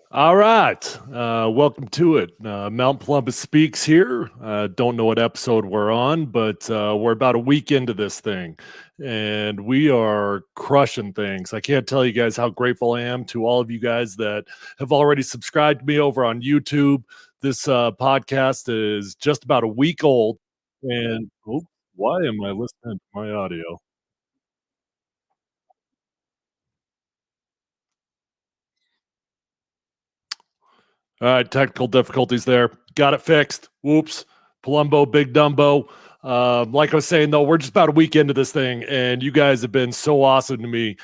All right. Welcome to it. Mount Plumpus Speaks here. Don't know what episode we're on, but we're about a week into this thing and we are crushing things. I can't tell you guys how grateful I am to all of you guys that have already subscribed to me over on YouTube. This podcast is just about a week old. And oh, why am I listening to my audio? All right, technical difficulties there. Got it fixed. Whoops. Palumbo, Big Dumbo. Like I was saying, though, we're just about a week into this thing, and you guys have been so awesome to me.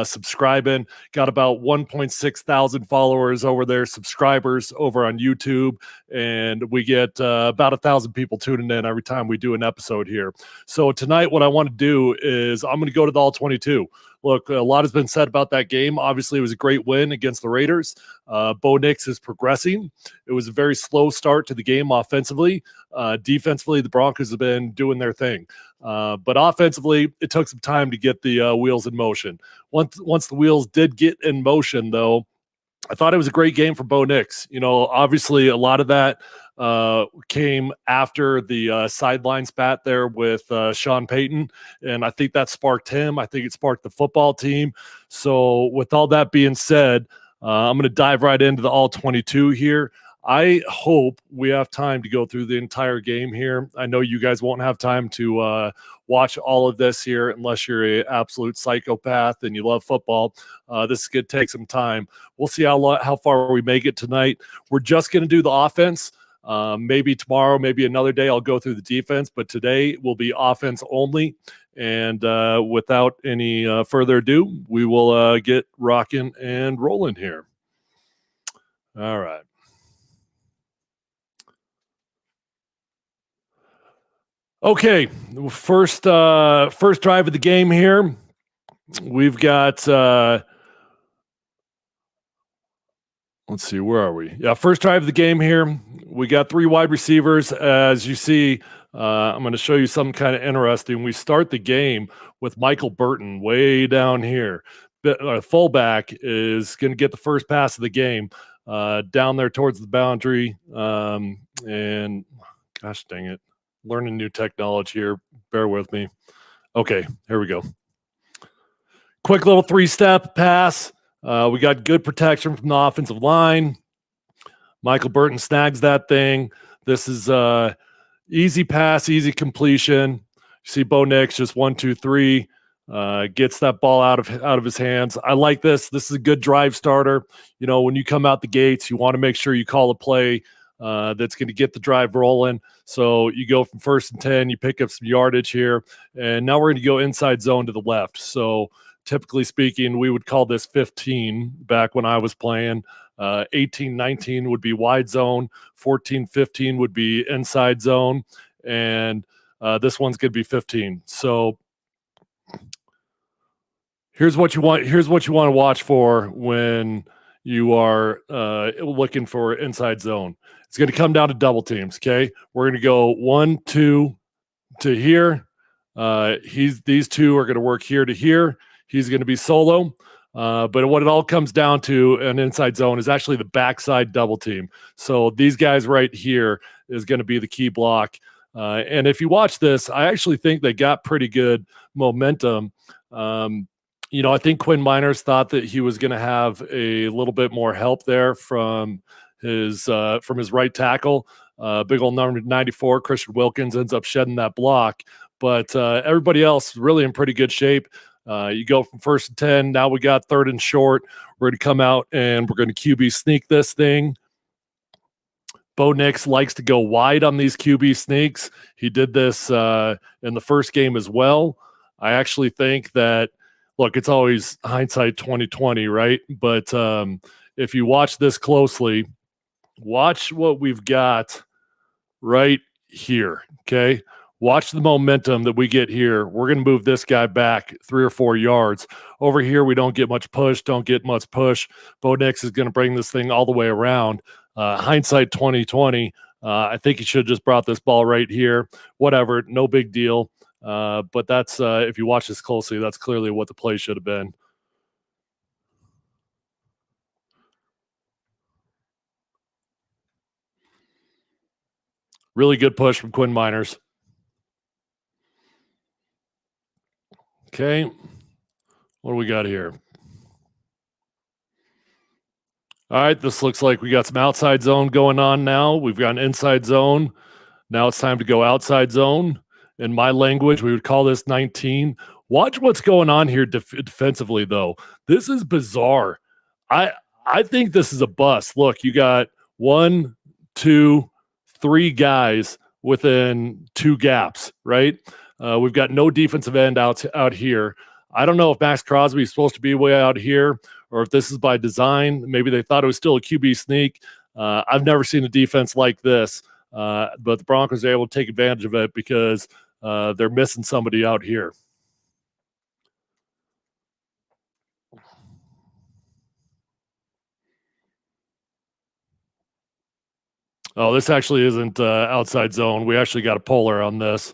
Subscribing, got about 1.6 thousand followers over there, subscribers over on YouTube, and we get about 1,000 people tuning in every time we do an episode here. So tonight, what I want to do is I'm going to go to the All 22. Look, a lot has been said about that game. Obviously, it was a great win against the Raiders. Bo Nix is progressing. It was a very slow start to the game offensively. Defensively, the Broncos have been doing their thing. But offensively, it took some time to get the wheels in motion. Once the wheels did get in motion, though, I thought it was a great game for Bo Nix. You know, obviously, a lot of that came after the sideline spat there with Sean Payton, and I think that sparked him. I think it sparked the football team. So, with all that being said, I'm going to dive right into the all 22 here. I hope we have time to go through the entire game here. I know you guys won't have time to watch all of this here unless you're an absolute psychopath and you love football. This is going to take some time. We'll see how far we make it tonight. We're just going to do the offense. Maybe tomorrow, maybe another day, I'll go through the defense, but today will be offense only. And without any further ado, we will get rocking and rolling here. All right. Okay, first drive of the game here. We've got let's see, where are we? Yeah, first drive of the game here. We got three wide receivers. As you see, I'm going to show you something kind of interesting. We start the game with Michael Burton way down here. Fullback is going to get the first pass of the game down there towards the boundary. And gosh dang it, learning new technology here. Bear with me. Okay, here we go. Quick little three-step pass. We got good protection from the offensive line. Michael Burton snags that thing. This is easy pass, easy completion. You see Bo Nix just 1, 2, 3, gets that ball out of his hands. I like this. This is a good drive starter. You know, when you come out the gates, you want to make sure you call a play that's going to get the drive rolling. So you go from 1st and 10, you pick up some yardage here, and now we're going to go inside zone to the left. So typically speaking, we would call this 15 back when I was playing. 18, 19 would be wide zone. 14, 15 would be inside zone. And this one's going to be 15. So here's what you want. Here's what you want to watch for when you are looking for inside zone. It's going to come down to double teams. Okay. We're going to go 1, 2 to here. These two are going to work here to here. He's going to be solo. But what it all comes down to an inside zone is actually the backside double team. So these guys right here is going to be the key block. And if you watch this, I actually think they got pretty good momentum. You know, I think Quinn Miners thought that he was going to have a little bit more help there from his right tackle. Big old number 94, Christian Wilkins, ends up shedding that block. But everybody else really in pretty good shape. You go from 1st and 10. Now we got 3rd and short. We're going to come out and we're going to QB sneak this thing. Bo Nix likes to go wide on these QB sneaks. He did this in the first game as well. I actually think that, look, it's always hindsight 2020, right? But if you watch this closely, watch what we've got right here, okay? Watch the momentum that we get here. We're going to move this guy back 3 or 4 yards. Over here, we don't get much push, don't get much push. Bo Nix is going to bring this thing all the way around. Hindsight 2020, I think he should have just brought this ball right here. Whatever, no big deal. But that's, if you watch this closely, that's clearly what the play should have been. Really good push from Quinn Miners. Okay. What do we got here? All right, this looks like we got some outside zone going on now. We've got an inside zone. Now it's time to go outside zone. In my language, we would call this 19. Watch what's going on here defensively, though. This is bizarre. I I think this is a bust. Look, you got 1, 2, 3 guys within 2 gaps, right? We've got no defensive end out here. I don't know if Max Crosby is supposed to be way out here or if this is by design. Maybe they thought it was still a QB sneak. I've never seen a defense like this, but the Broncos are able to take advantage of it because they're missing somebody out here. Oh, this actually isn't outside zone. We actually got a polar on this.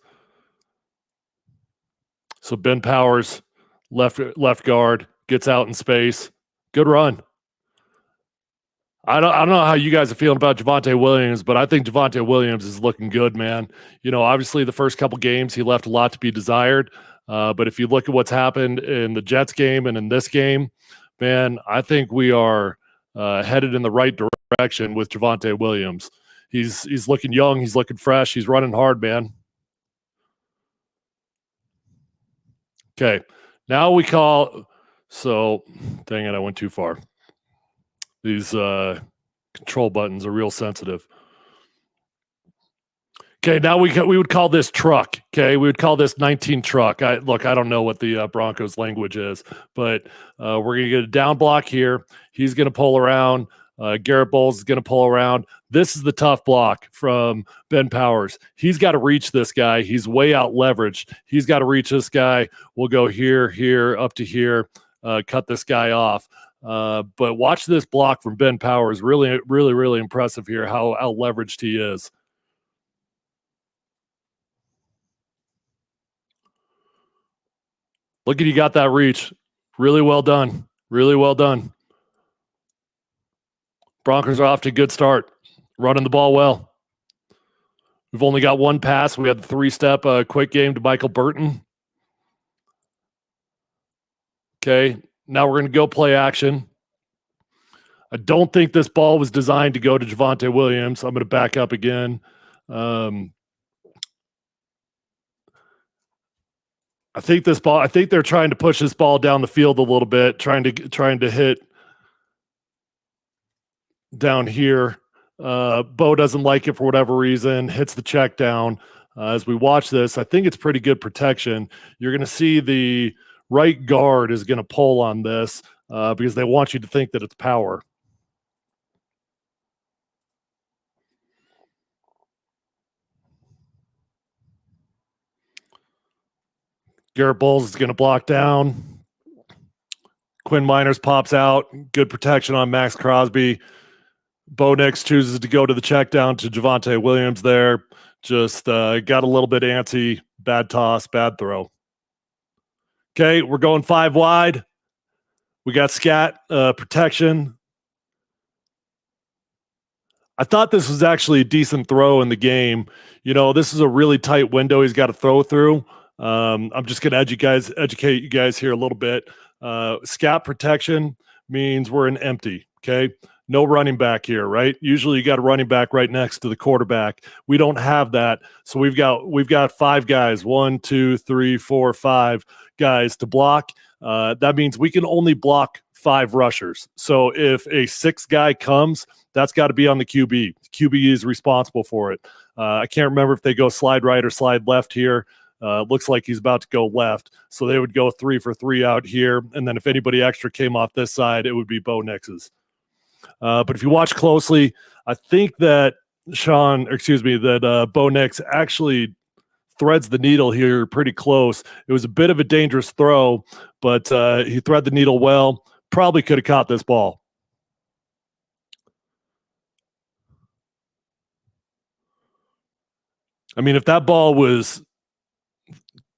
So Ben Powers, left guard, gets out in space. Good run. I don't know how you guys are feeling about Javonte Williams, but I think Javonte Williams is looking good, man. You know, obviously the first couple games he left a lot to be desired, but if you look at what's happened in the Jets game and in this game, man, I think we are headed in the right direction with Javonte Williams. He's looking young, he's looking fresh, he's running hard, man. Okay, now we call. So, dang it, I went too far. These control buttons are real sensitive. Okay, now we would call this truck. Okay, we would call this 19 truck. I don't know what the Broncos language is, but we're gonna get a down block here. He's gonna pull around. Garrett Bowles is gonna pull around. This is the tough block from Ben Powers. He's got to reach this guy. He's way out leveraged. He's got to reach this guy. We'll go here, up to here. Cut this guy off. But watch this block from Ben Powers. Really, really, really impressive here. How out leveraged he is. Look at you got that reach. Really well done. Really well done. Broncos are off to a good start. Running the ball well. We've only got one pass. We had the 3-step quick game to Michael Burton. Okay, now we're going to go play action. I don't think this ball was designed to go to Javonte Williams. I'm going to back up again. I think they're trying to push this ball down the field a little bit, trying to hit down here. Bo doesn't like it for whatever reason, hits the check down. As we watch this, I think it's pretty good protection. You're going to see the right guard is going to pull on this because they want you to think that it's power. Garrett Bowles is going to block down. Quinn Miners pops out. Good protection on Max Crosby. Bo Nix chooses to go to the check down to Javonte Williams there. Just got a little bit antsy. Bad toss, bad throw. Okay, we're going 5 wide. We got scat protection. I thought this was actually a decent throw in the game. You know, this is a really tight window he's got to throw through. I'm just going to educate you guys here a little bit. Scat protection means we're in empty, okay? No running back here, right? Usually you got a running back right next to the quarterback. We don't have that. So we've got 5 guys, 1, 2, 3, 4, 5 guys to block. That means we can only block 5 rushers. So if a 6th guy comes, that's got to be on the QB. QB is responsible for it. I can't remember if they go slide right or slide left here. Looks like he's about to go left. So they would go 3 for 3 out here. And then if anybody extra came off this side, it would be Bo Nix's. But if you watch closely, I think that Bo Nix actually threads the needle here pretty close. It was a bit of a dangerous throw, but he thread the needle well. Probably could have caught this ball. I mean, if that ball was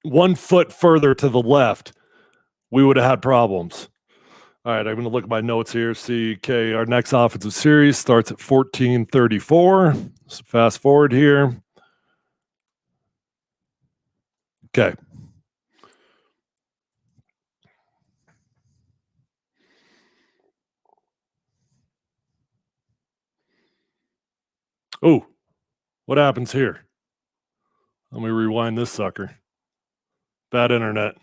1 foot further to the left, we would have had problems. All right, I'm going to look at my notes here. See, okay, our next offensive series starts at 14:34. So fast forward here. Okay. Oh, what happens here? Let me rewind this sucker. Bad internet.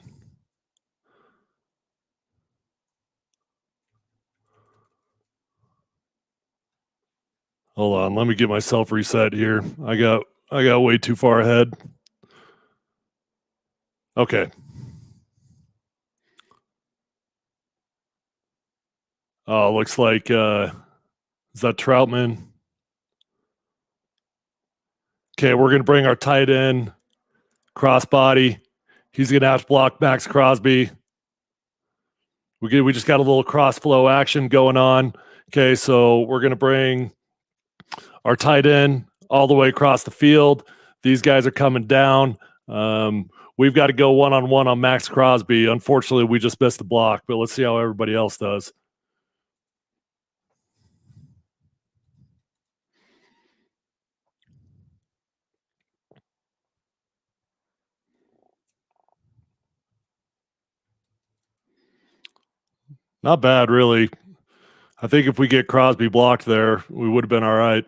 Hold on, let me get myself reset here. I got way too far ahead. Okay. Oh, looks like is that Troutman? Okay, we're gonna bring our tight end crossbody. He's gonna have to block Max Crosby. We just got a little cross flow action going on. Okay, so we're gonna bring our tight end all the way across the field. These guys are coming down. We've got to go one-on-one on Max Crosby. Unfortunately, we just missed the block, but let's see how everybody else does. Not bad, really. I think if we get Crosby blocked there, we would have been all right.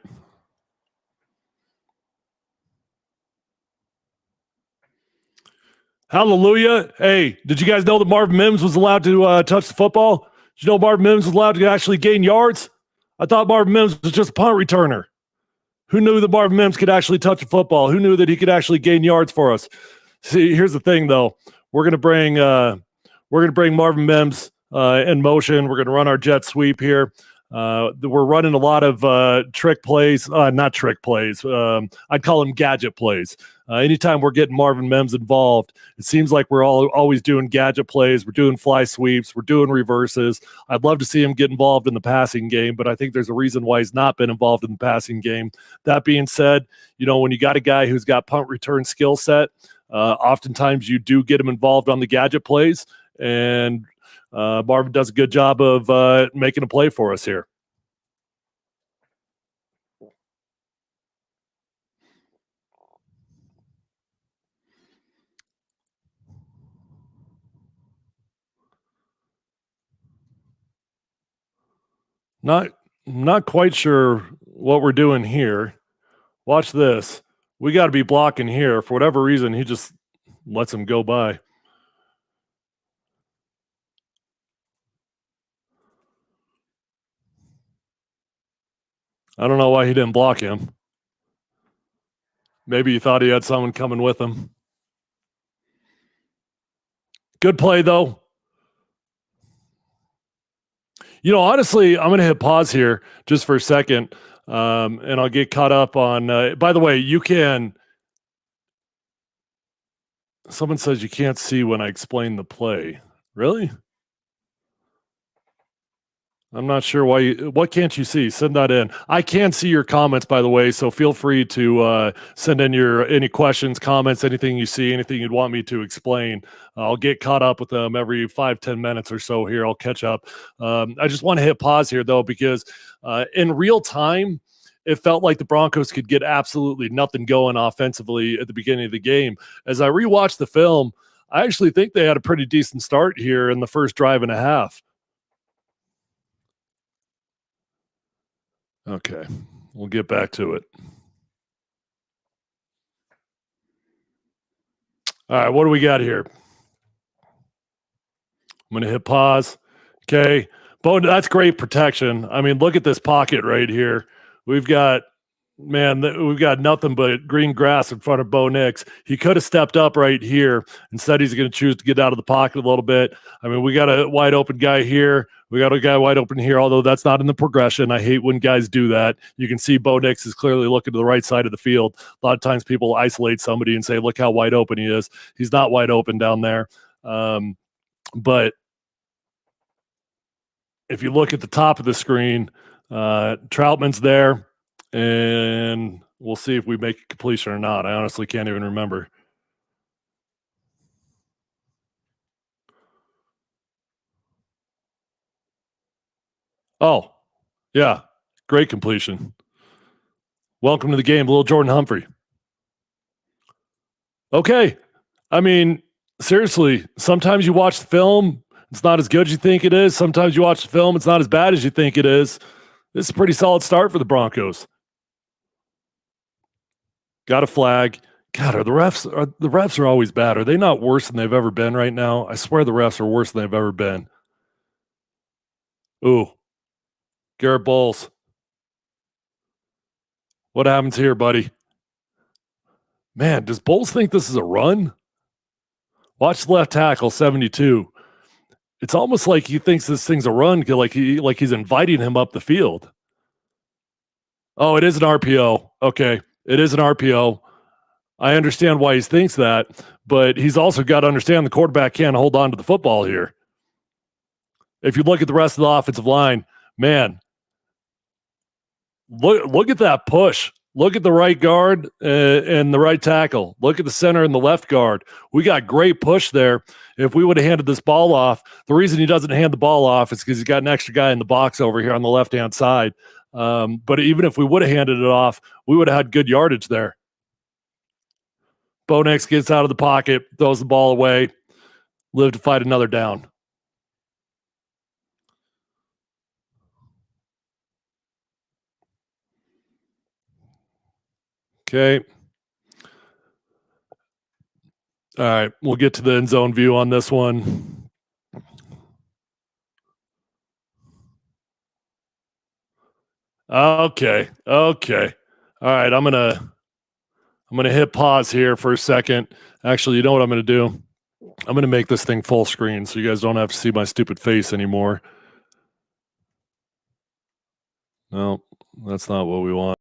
Hallelujah. Hey, did you guys know that Marvin Mims was allowed to touch the football? Did you know Marvin Mims was allowed to actually gain yards? I thought Marvin Mims was just a punt returner. Who knew that Marvin Mims could actually touch a football? Who knew that he could actually gain yards for us? See, here's the thing, though. We're gonna bring Marvin Mims in motion. We're gonna run our jet sweep here. We're running a lot of trick plays, not trick plays. I'd call them gadget plays. Anytime we're getting Marvin Mims involved, it seems like we're always doing gadget plays. We're doing fly sweeps. We're doing reverses. I'd love to see him get involved in the passing game, but I think there's a reason why he's not been involved in the passing game. That being said, when you got a guy who's got punt return skill set, oftentimes you do get him involved on the gadget plays, and Marvin does a good job of making a play for us here. Not not quite sure what we're doing here. Watch this. We got to be blocking here. For whatever reason, he just lets him go by. I don't know why he didn't block him. Maybe he thought he had someone coming with him. Good play, though. Honestly, I'm going to hit pause here just for a second, and I'll get caught up on. By the way, you can. Someone says you can't see when I explain the play. Really? I'm not sure why. What can't you see? Send that in. I can see your comments, by the way, so feel free to send in any questions, comments, anything you see, anything you'd want me to explain. I'll get caught up with them every 5-10 minutes or so here. I'll catch up. I just want to hit pause here, though, because in real time, it felt like the Broncos could get absolutely nothing going offensively at the beginning of the game. As I rewatched the film, I actually think they had a pretty decent start here in the first drive and a half. Okay, we'll get back to it. All right, what do we got here? I'm going to hit pause. Okay, that's great protection. I mean, look at this pocket right here. We've got nothing but green grass in front of Bo Nix. He could have stepped up right here. Instead, he's going to choose to get out of the pocket a little bit. I mean, we got a wide open guy here. We got a guy wide open here, although that's not in the progression. I hate when guys do that. You can see Bo Nix is clearly looking to the right side of the field. A lot of times people isolate somebody and say, look how wide open he is. He's not wide open down there. But if you look at the top of the screen, Troutman's there, and we'll see if we make a completion or not. I honestly can't even remember. Oh, yeah. Great completion. Welcome to the game, little Jordan Humphrey. Okay. I mean, seriously, sometimes you watch the film, it's not as good as you think it is. Sometimes you watch the film, it's not as bad as you think it is. This is a pretty solid start for the Broncos. Got a flag. God, are the refs always bad? Are they not worse than they've ever been right now? I swear the refs are worse than they've ever been. Ooh, Garrett Bowles. What happens here, buddy? Man, does Bowles think this is a run? Watch the left tackle, 72. It's almost like he thinks this thing's a run, like he's inviting him up the field. Oh, it is an RPO. Okay, it is an RPO. I understand why he thinks that, but he's also got to understand the quarterback can't hold on to the football here. If you look at the rest of the offensive line, man, look at that push. Look at the right guard and the right tackle. Look at the center and the left guard. We got great push there. If we would have handed this ball off, the reason he doesn't hand the ball off is because he's got an extra guy in the box over here on the left-hand side. But even if we would have handed it off, we would have had good yardage there. Bo Nix gets out of the pocket, throws the ball away, live to fight another down. Okay. All right. We'll get to the end zone view on this one. Okay. Okay. All right. I'm gonna hit pause here for a second. Actually, you know what I'm gonna do? I'm gonna make this thing full screen so you guys don't have to see my stupid face anymore. No, that's not what we want.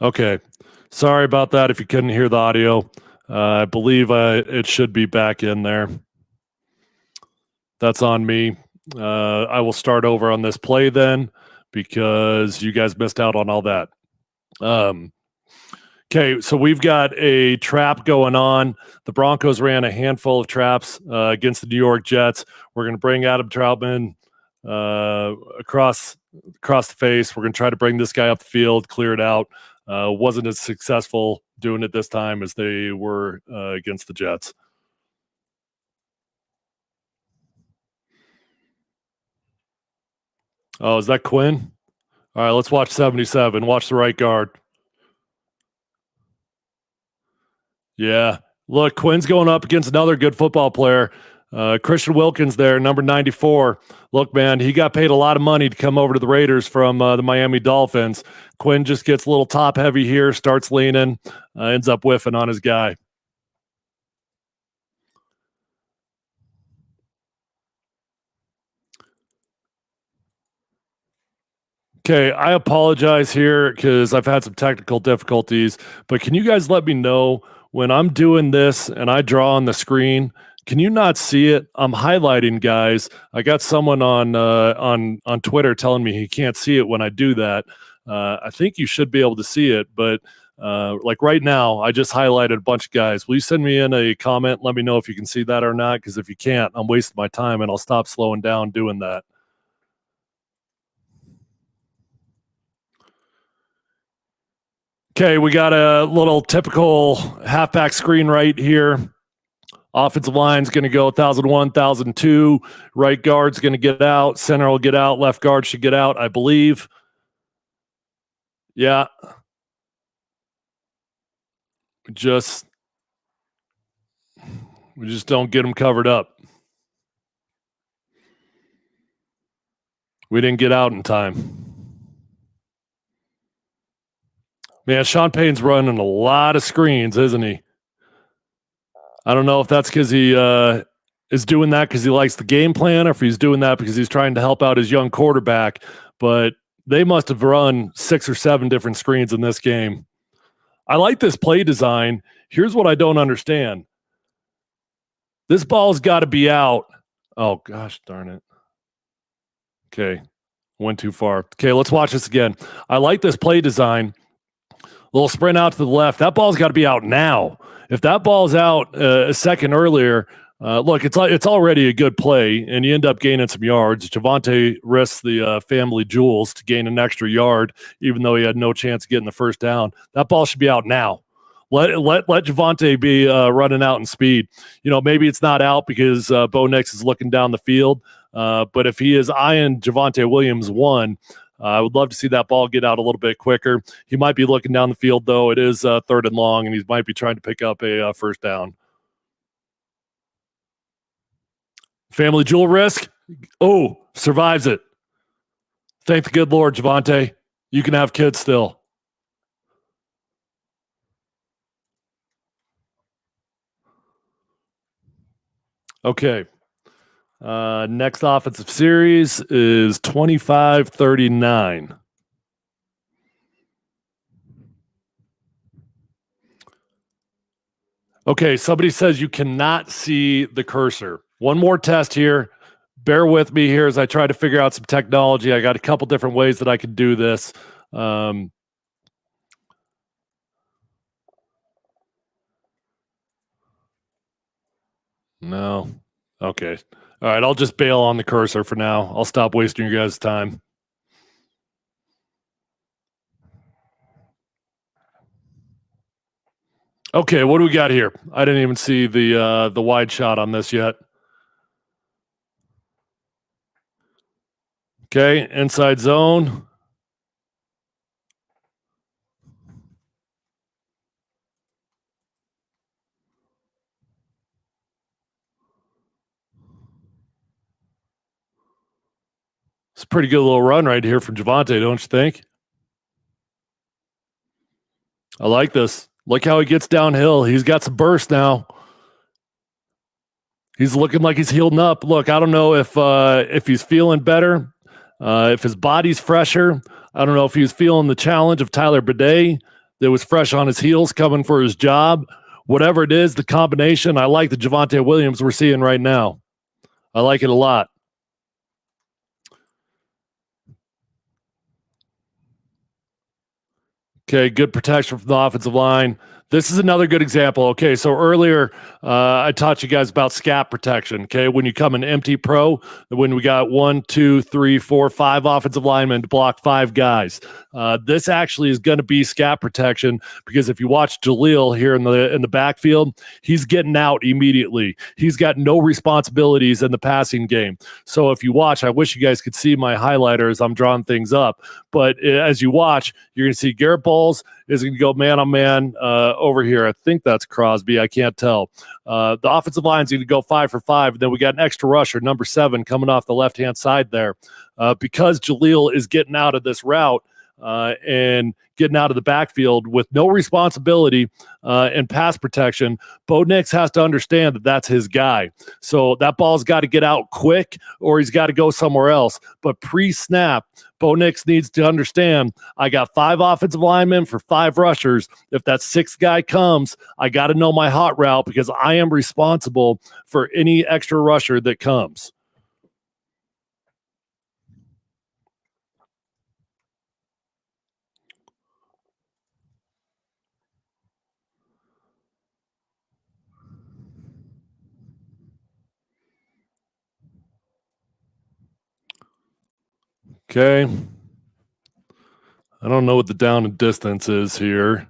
Okay. Sorry about that if you couldn't hear the audio. I believe it should be back in there. That's on me. I will start over on this play then because you guys missed out on all that. Okay, so we've got a trap going on. The Broncos ran a handful of traps against the New York Jets. We're going to bring Adam Troutman across the face. We're going to try to bring this guy up the field, clear it out. Wasn't as successful doing it this time as they were against the Jets. Oh, is that Quinn? All right, let's watch 77. Watch the right guard. Yeah. Look, Quinn's going up against another good football player. Christian Wilkins there, number 94. Look, man, he got paid a lot of money to come over to the Raiders from the Miami Dolphins. Quinn just gets a little top heavy here, starts leaning, ends up whiffing on his guy. Okay, I apologize here because I've had some technical difficulties, but can you guys let me know when I'm doing this and I draw on the screen? Can you not see it? I'm highlighting, guys. I got someone on Twitter telling me he can't see it when I do that. I think you should be able to see it, but like right now, I just highlighted a bunch of guys. Will you send me in a comment? Let me know if you can see that or not, because if you can't, I'm wasting my time and I'll stop slowing down doing that. Okay, we got a little typical halfback screen right here. Offensive line's going to go 1,001, 1,002. Right guard's going to get out. Center will get out. Left guard should get out, I believe. Yeah. We just don't get them covered up. We didn't get out in time. Man, Sean Payton's running a lot of screens, isn't he? I don't know if that's because he is doing that because he likes the game plan or if he's doing that because he's trying to help out his young quarterback. But they must have run 6 or 7 different screens in this game. I like this play design. Here's what I don't understand. This ball's got to be out. Oh, gosh darn it. Okay, went too far. Okay, let's watch this again. I like this play design. Little sprint out to the left. That ball's got to be out now. If that ball's out a second earlier, look, it's already a good play, and you end up gaining some yards. Javonte risks the family jewels to gain an extra yard, even though he had no chance of getting the first down. That ball should be out now. Let Javonte be running out in speed. You know, maybe it's not out because Bo Nix is looking down the field, but if he is eyeing Javonte Williams one, I would love to see that ball get out a little bit quicker. He might be looking down the field, though. It is 3rd and long, and he might be trying to pick up a first down. Family jewel risk. Oh, survives it. Thank the good Lord, Javonte. You can have kids still. Okay. Next offensive series is 25-39. Okay, somebody says you cannot see the cursor. One more test here. Bear with me here as I try to figure out some technology. I got a couple different ways that I can do this. No. Okay. All right, I'll just bail on the cursor for now. I'll stop wasting your guys' time. Okay, what do we got here? I didn't even see the wide shot on this yet. Okay, inside zone. It's a pretty good little run right here from Javonte, don't you think? I like this. Look how he gets downhill. He's got some burst now. He's looking like he's healing up. Look, I don't know if he's feeling better, if his body's fresher. I don't know if he's feeling the challenge of Tyler Bidet that was fresh on his heels coming for his job. Whatever it is, the combination, I like the Javonte Williams we're seeing right now. I like it a lot. Okay, good protection from the offensive line. This is another good example. Okay, so earlier I taught you guys about scat protection. Okay, when you come in empty pro, when we got 1, 2, 3, 4, 5 offensive linemen to block 5 guys, this actually is going to be scat protection because if you watch Jaleel here in the backfield, he's getting out immediately. He's got no responsibilities in the passing game. So if you watch, I wish you guys could see my highlighter as I'm drawing things up. But as you watch, you're going to see Garrett Bowles is going to go man on man over here. I think that's Crosby. I can't tell. The offensive line is going to go 5 for 5. And then we got an extra rusher, number 7, coming off the left-hand side there. Because Jaleel is getting out of this route and getting out of the backfield with no responsibility and pass protection, Bo Nix has to understand that that's his guy. So that ball's got to get out quick or he's got to go somewhere else. But pre-snap, Bo Nix needs to understand, I got 5 offensive linemen for 5 rushers. If that 6th guy comes, I got to know my hot route because I am responsible for any extra rusher that comes. Okay. I don't know what the down and distance is here.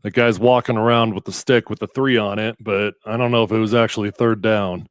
That guy's walking around with the stick with the 3 on it, but I don't know if it was actually 3rd down.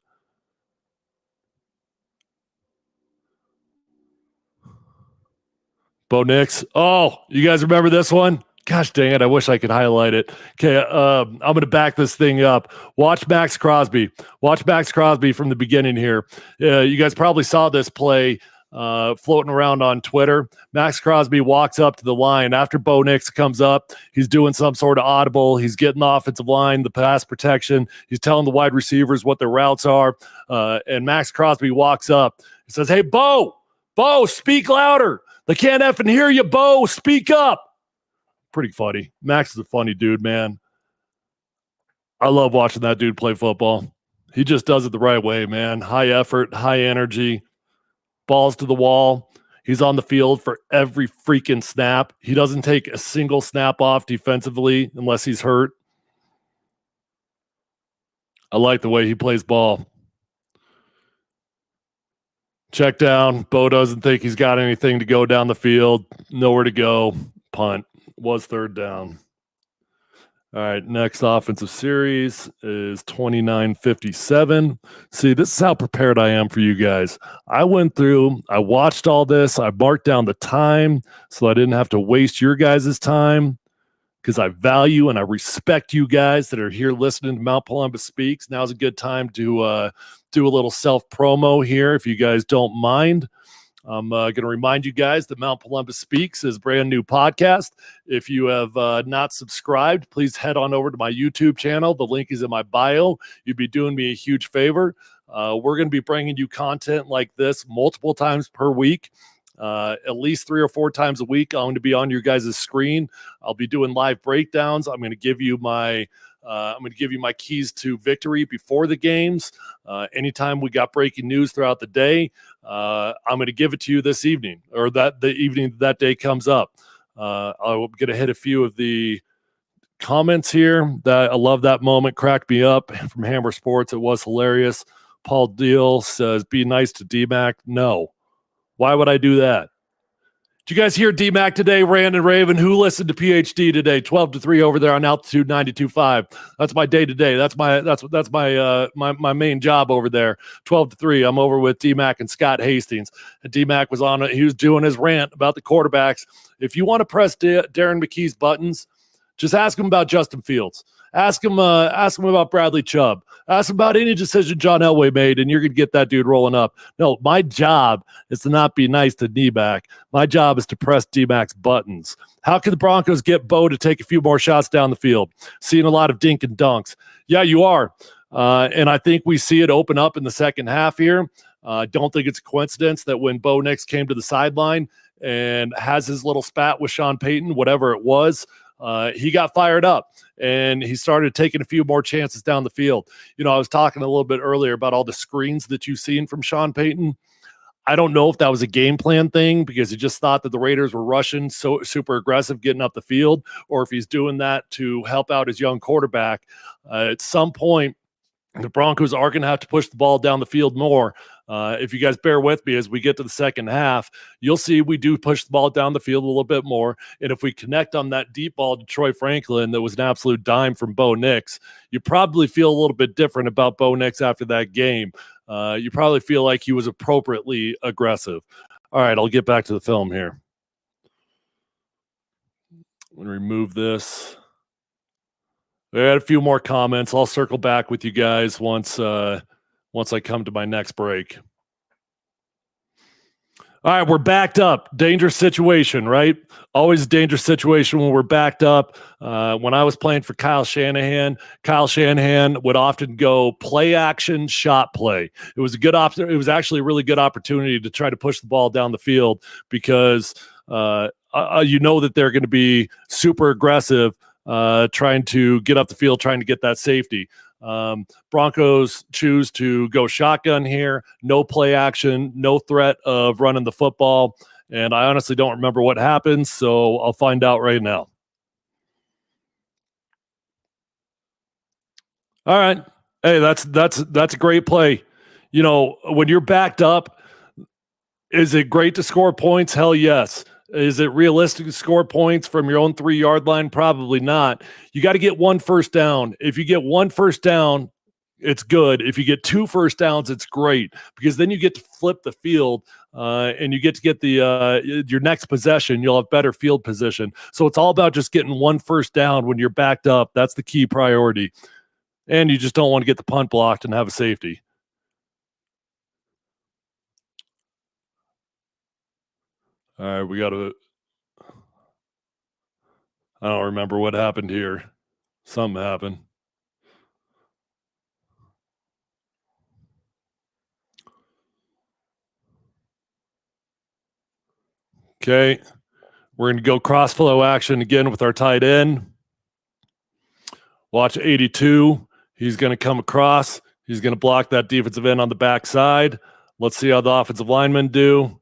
Bo Nix. Oh, you guys remember this one? Gosh dang it. I wish I could highlight it. Okay, I'm going to back this thing up. Watch Max Crosby. Watch Max Crosby from the beginning here. You guys probably saw this play floating around on Twitter. Max Crosby walks up to the line. After Bo Nix comes up, he's doing some sort of audible. He's getting the offensive line, the pass protection. He's telling the wide receivers what their routes are. And Max Crosby walks up. He says, hey, Bo, speak louder. They can't effing hear you, Bo. Speak up. Pretty funny. Max is a funny dude, man. I love watching that dude play football. He just does it the right way, man. High effort, high energy, balls to the wall. He's on the field for every freaking snap. He doesn't take a single snap off defensively unless he's hurt. I like the way he plays ball. Check down. Bo doesn't think he's got anything to go down the field. Nowhere to go. Punt. Was 3rd down. All right, next offensive series is 29-57. See, this is how prepared I am for you guys. I went through, I watched all this, I marked down the time so I didn't have to waste your guys' time because I value and I respect you guys that are here listening to Mount Columbus Speaks. Now's a good time to do a little self-promo here if you guys don't mind. I'm going to remind you guys that Mount Columbus Speaks is a brand new podcast. If you have not subscribed, please head on over to my YouTube channel. The link is in my bio. You'd be doing me a huge favor. We're going to be bringing you content like this multiple times per week. At least 3 or 4 times a week. I'm going to be on your guys' screen. I'll be doing live breakdowns. I'm going to give you my keys to victory before the games. Anytime we got breaking news throughout the day, I'm going to give it to you this evening, or the evening that day comes up. I'm going to hit a few of the comments here. That I love that moment. Cracked me up from Hammer Sports. It was hilarious. Paul Deal says, "Be nice to D-Mac." No. Why would I do that? Did you guys hear D-Mac today, Rand and Raven? Who listened to PhD today? 12-3 over there on Altitude 92.5. That's my day today. That's my main job over there. 12-3. I'm over with D-Mac and Scott Hastings. And D-Mac was on it. He was doing his rant about the quarterbacks. If you want to press Darren McKee's buttons, just ask him about Justin Fields. Ask him about Bradley Chubb. Ask him about any decision John Elway made, and you're going to get that dude rolling up. No, my job is to not be nice to D-Mac. My job is to press D-Mac's buttons. How can the Broncos get Bo to take a few more shots down the field? Seeing a lot of dink and dunks. Yeah, you are. And I think we see it open up in the second half here. Don't think it's a coincidence that when Bo Nix came to the sideline and has his little spat with Sean Payton, whatever it was, he got fired up and he started taking a few more chances down the field. You know, I was talking a little bit earlier about all the screens that you've seen from Sean Payton. I don't know if that was a game plan thing because he just thought that the Raiders were rushing so super aggressive getting up the field, or if he's doing that to help out his young quarterback. At some point, the Broncos are going to have to push the ball down the field more. If you guys bear with me as we get to the second half, you'll see we do push the ball down the field a little bit more. And if we connect on that deep ball to Troy Franklin, that was an absolute dime from Bo Nix, you probably feel a little bit different about Bo Nix after that game. You probably feel like he was appropriately aggressive. All right, I'll get back to the film here. I'm going to remove this. We had a few more comments. I'll circle back with you guys once I come to my next break. All right, we're backed up. Dangerous situation, right? Always a dangerous situation when we're backed up. When I was playing for Kyle Shanahan would often go play action, shot play. It was a good option. It was actually a really good opportunity to try to push the ball down the field because you know that they're going to be super aggressive, trying to get up the field, trying to get that safety. Broncos choose to go shotgun here, no play action, no threat of running the football, and I honestly don't remember what happened, so I'll find out right now. All right. Hey, that's a great play. You know, when you're backed up, is it great to score points? Hell yes. Is it realistic to score points from your own 3-yard line? Probably not. You got to get 1 first down. If you get 1 first down, it's good. If you get 2 first downs, it's great because then you get to flip the field and you get the your next possession. You'll have better field position. So it's all about just getting 1 first down when you're backed up. That's the key priority. And you just don't want to get the punt blocked and have a safety. All right, we got to. I don't remember what happened here. Something happened. Okay, we're going to go cross flow action again with our tight end. Watch 82. He's going to come across. He's going to block that defensive end on the backside. Let's see how the offensive linemen do.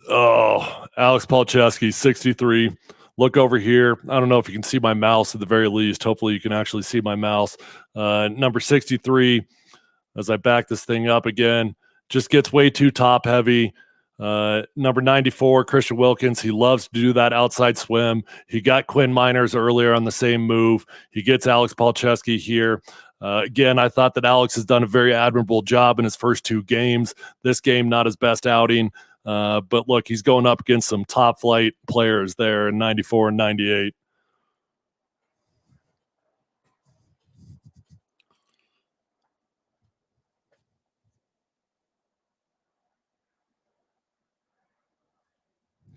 Oh, Alex Palczewski, 63. Look over here. I don't know if you can see my mouse at the very least. Hopefully you can actually see my mouse. Number 63, as I back this thing up again, just gets way too top heavy. Number 94, Christian Wilkins. He loves to do that outside swim. He got Quinn Miners earlier on the same move. He gets Alex Palczewski here. Again, I thought that Alex has done a very admirable job in his first 2 games. This game, not his best outing. But look, he's going up against some top flight players there in 94 and 98.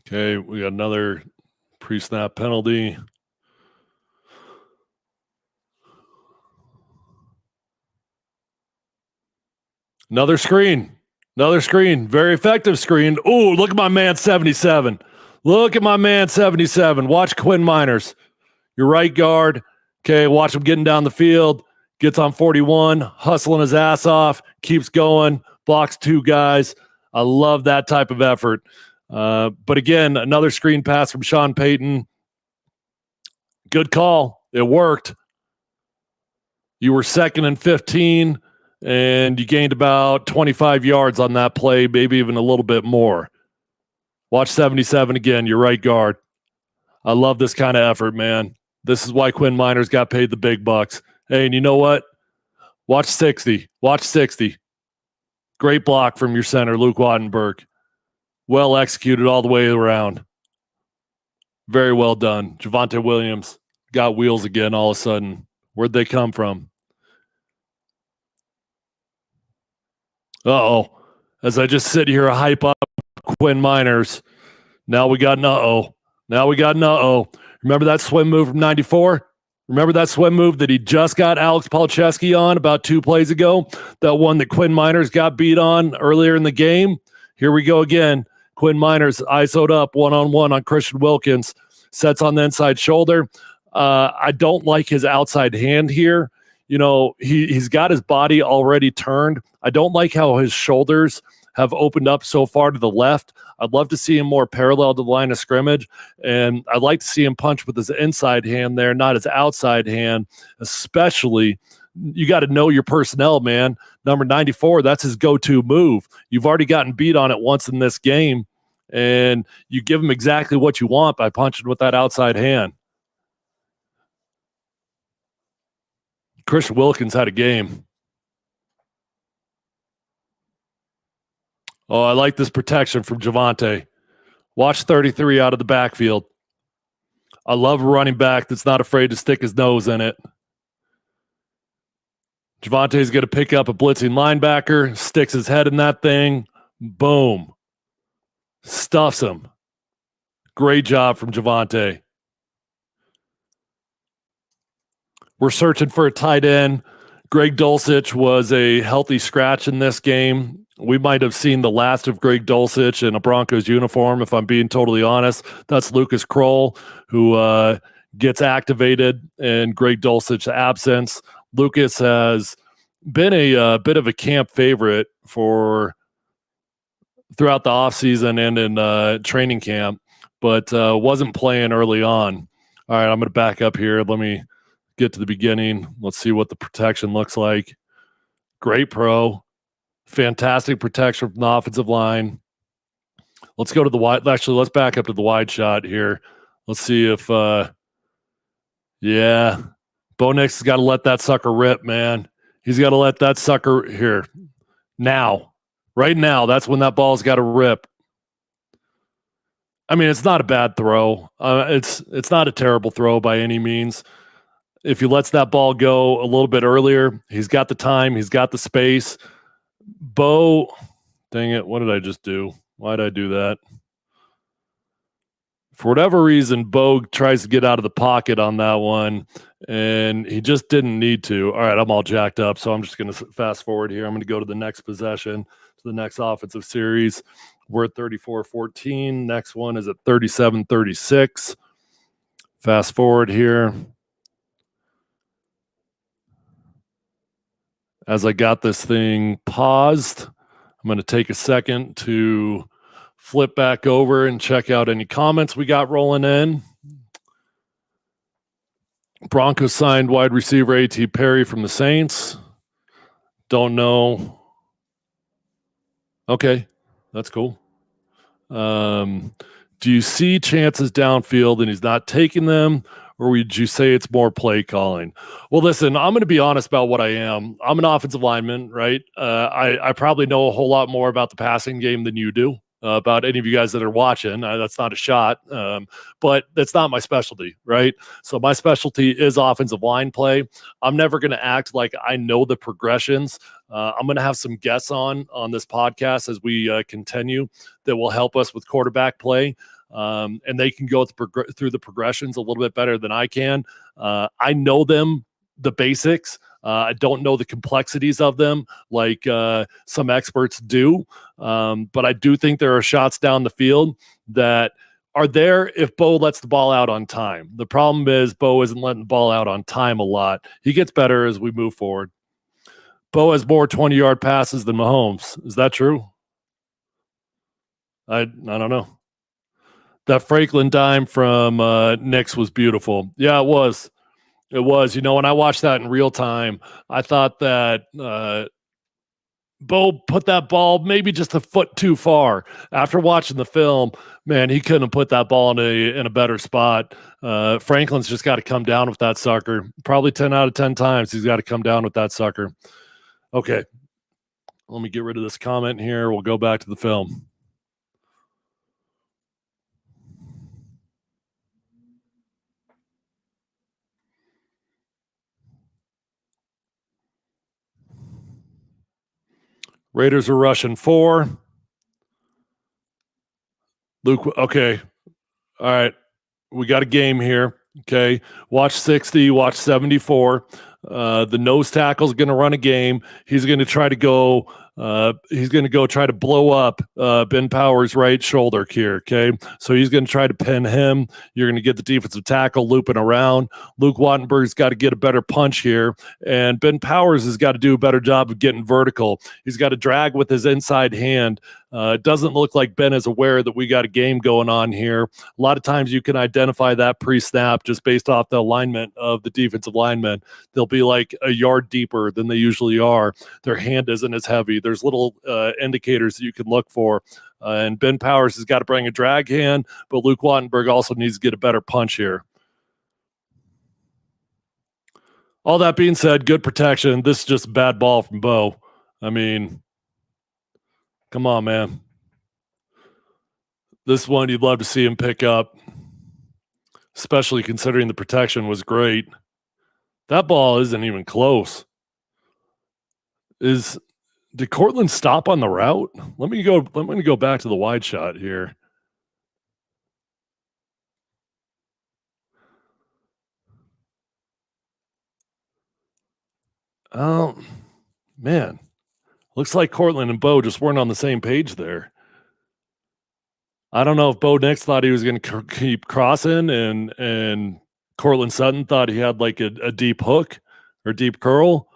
Okay, we got another pre-snap penalty. Another screen. Very effective screen. Oh, look at my man 77. Watch Quinn Miners, your right guard. Okay, watch him getting down the field. Gets on 41, hustling his ass off, keeps going, blocks 2 guys. I love that type of effort. But again, another screen pass from Sean Payton. Good call. It worked. You were 2nd and 15, and you gained about 25 yards on that play, maybe even a little bit more. Watch 77 again, your right guard. I love this kind of effort, man. This is why Quinn Miners got paid the big bucks. Hey, and you know what? Watch 60. Great block from your center, Luke Wattenberg. Well executed all the way around. Very well done. Javonte Williams got wheels again all of a sudden. Where'd they come from? Uh-oh. As I just sit here, hype up Quinn Miners. Now we got an uh-oh. Remember that swim move from 94? Remember that swim move that he just got Alex Palczewski on about 2 plays ago? That one that Quinn Miners got beat on earlier in the game? Here we go again. Quinn Miners ISO'd up one-on-one on Christian Wilkins. Sets on the inside shoulder. I don't like his outside hand here. You know, he's got his body already turned. I don't like how his shoulders have opened up so far to the left. I'd love to see him more parallel to the line of scrimmage, and I'd like to see him punch with his inside hand there, not his outside hand, especially. You got to know your personnel, man. Number 94, that's his go-to move. You've already gotten beat on it once in this game, and you give him exactly what you want by punching with that outside hand. Christian Wilkins had a game. Oh, I like this protection from Javonte. Watch 33 out of the backfield. I love a running back that's not afraid to stick his nose in it. Javonte's going to pick up a blitzing linebacker, sticks his head in that thing. Boom. Stuffs him. Great job from Javonte. We're searching for a tight end. Greg Dulcich was a healthy scratch in this game. We might have seen the last of Greg Dulcich in a Broncos uniform, if I'm being totally honest. That's Lucas Kroll, who gets activated in Greg Dulcich's absence. Lucas has been a bit of a camp favorite for throughout the offseason and in training camp, but wasn't playing early on. All right, I'm going to back up here. Let me get to the beginning. Let's see what the protection looks like. Great pro. Fantastic protection from the offensive line. Let's go to the wide. Actually, let's back up to the wide shot here. Let's see if, yeah, Bo Nix has got to let that sucker rip, man. He's got to let that sucker here. Now. Right now, that's when that ball's got to rip. I mean, it's not a bad throw. It's not a terrible throw by any means. If he lets that ball go a little bit earlier, he's got the time, he's got the space. Bo, dang it, what did I just do? Why did I do that? For whatever reason, Bo tries to get out of the pocket on that one, and he just didn't need to. All right, I'm all jacked up, so I'm just going to fast forward here. I'm going to go to the next possession, to the next offensive series. We're at 34-14. Next one is at 37-36. Fast forward here. As I got this thing paused, I'm going to take a second to flip back over and check out any comments we got rolling in. Broncos signed wide receiver A.T. Perry from the Saints. Don't know. Okay, that's cool. Do you see chances downfield and he's not taking them? Or would you say it's more play calling? Well, listen, I'm going to be honest about what I am. I'm an offensive lineman, right? I probably know a whole lot more about the passing game than you do, about any of you guys that are watching. That's not a shot, but that's not my specialty, right? So my specialty is offensive line play. I'm never going to act like I know the progressions. I'm going to have some guests on this podcast as we continue that will help us with quarterback play. And they can go through the progressions a little bit better than I can. I know them, the basics. I don't know the complexities of them like some experts do. But I do think there are shots down the field that are there if Bo lets the ball out on time. The problem is Bo isn't letting the ball out on time a lot. He gets better as we move forward. Bo has more 20-yard passes than Mahomes. Is that true? I don't know. That Franklin dime from Knicks was beautiful. Yeah, it was. It was. You know, when I watched that in real time, I thought that Bo put that ball maybe just a foot too far. After watching the film, man, he couldn't have put that ball in a better spot. Franklin's just got to come down with that sucker. Probably 10 out of 10 times he's got to come down with that sucker. Okay. Let me get rid of this comment here. We'll go back to the film. Raiders are rushing 4. Luke, okay. All right. We got a game here. Okay. Watch 60, watch 74. The nose tackle is going to run a game. He's going to try to go He's going to go try to blow up Ben Powers' right shoulder here, okay? So he's going to try to pin him. You're going to get the defensive tackle looping around. Luke Wattenberg's got to get a better punch here, and Ben Powers has got to do a better job of getting vertical. He's got to drag with his inside hand. It doesn't look like Ben is aware that we got a game going on here. A lot of times you can identify that pre-snap just based off the alignment of the defensive linemen. They'll be like a yard deeper than they usually are. Their hand isn't as heavy. There's little indicators that you can look for. And Ben Powers has got to bring a drag hand, but Luke Wattenberg also needs to get a better punch here. All that being said, good protection. This is just a bad ball from Bo. I mean, come on, man. This one you'd love to see him pick up, especially considering the protection was great. That ball isn't even close. Did Cortland stop on the route? Let me go back to the wide shot here. Oh, man. Looks like Cortland and Bo just weren't on the same page there. I don't know if Bo Nix thought he was going to keep crossing and Cortland Sutton thought he had like a deep hook or deep curl,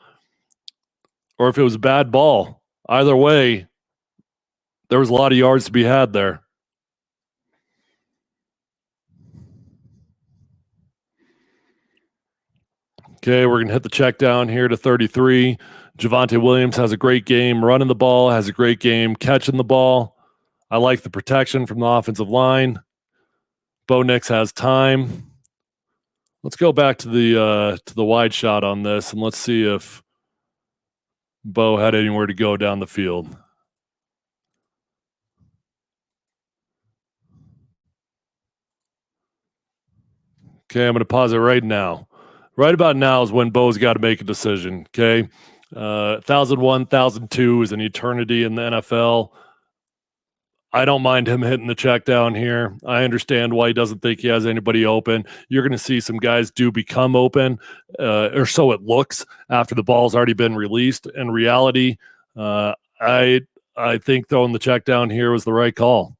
or if it was a bad ball. Either way, there was a lot of yards to be had there. Okay, we're going to hit the check down here to 33. Javonte Williams has a great game running the ball, has a great game catching the ball. I like the protection from the offensive line. Bo Nix has time. Let's go back to the wide shot on this, and let's see if Bo had anywhere to go down the field. Okay, I'm going to pause it right now. Right about now is when Bo's got to make a decision, okay? 1,001, 1,002 is an eternity in the NFL. I don't mind him hitting the check down here. I understand why he doesn't think he has anybody open. You're going to see some guys do become open, or so it looks, after the ball's already been released. In reality, I think throwing the check down here was the right call.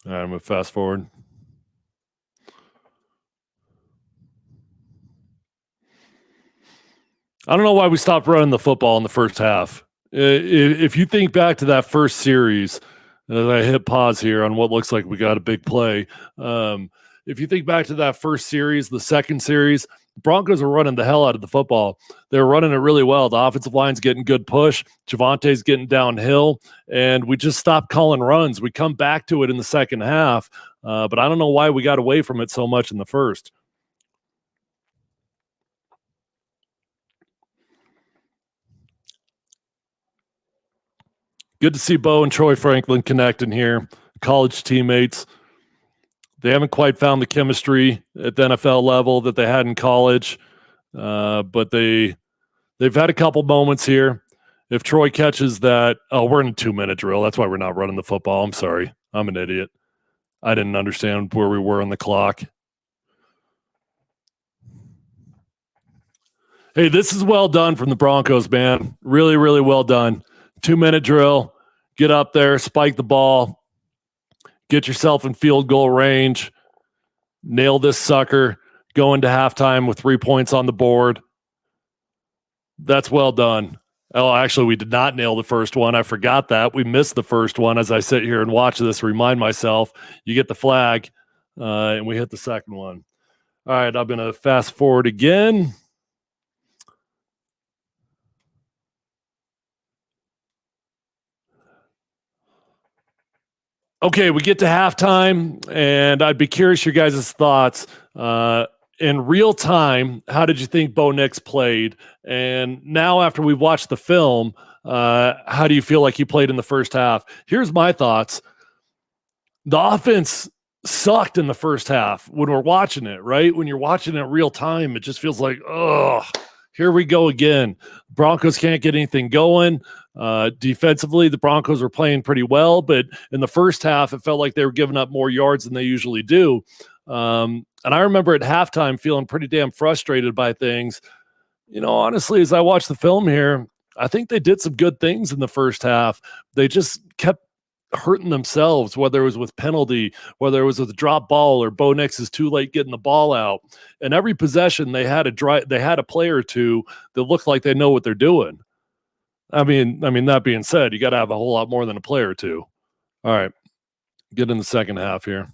All right, I'm going to fast forward. I don't know why we stopped running the football in the first half. If you think back to that first series, as I hit pause here on what looks like we got a big play. If you think back to that first series, the second series, Broncos are running the hell out of the football. They're running it really well. The offensive line's getting good push. Javonte's getting downhill, and we just stopped calling runs. We come back to it in the second half, but I don't know why we got away from it so much in the first. Good to see Bo and Troy Franklin connecting here. College teammates. They haven't quite found the chemistry at the NFL level that they had in college, but they've had a couple moments here. If Troy catches that, we're in a 2-minute drill. That's why we're not running the football. I'm sorry. I'm an idiot. I didn't understand where we were on the clock. Hey, this is well done from the Broncos, man. Really, really well done. 2-minute drill. Get up there, spike the ball, get yourself in field goal range, nail this sucker, go into halftime with 3 points on the board. That's well done. Oh, actually, we did not nail the first one. I forgot that. We missed the first one as I sit here and watch this, remind myself. You get the flag, and we hit the second one. All right, I'm going to fast forward again. Okay, we get to halftime, and I'd be curious your guys' thoughts. In real time, how did you think Bo Nix played? And now after we watched the film, how do you feel like he played in the first half? Here's my thoughts. The offense sucked in the first half when we're watching it, right? When you're watching it real time, it just feels like, oh, here we go again. Broncos can't get anything going. Defensively, the Broncos were playing pretty well, but in the first half, it felt like they were giving up more yards than they usually do. And I remember at halftime feeling pretty damn frustrated by things. Honestly, as I watch the film here, I think they did some good things in the first half. They just kept hurting themselves, whether it was with penalty, whether it was with a drop ball or Bo Nix is too late getting the ball out. And every possession they had a player or two that looked like they know what they're doing. I mean, that being said, you got to have a whole lot more than a player or two. All right, get in the second half here.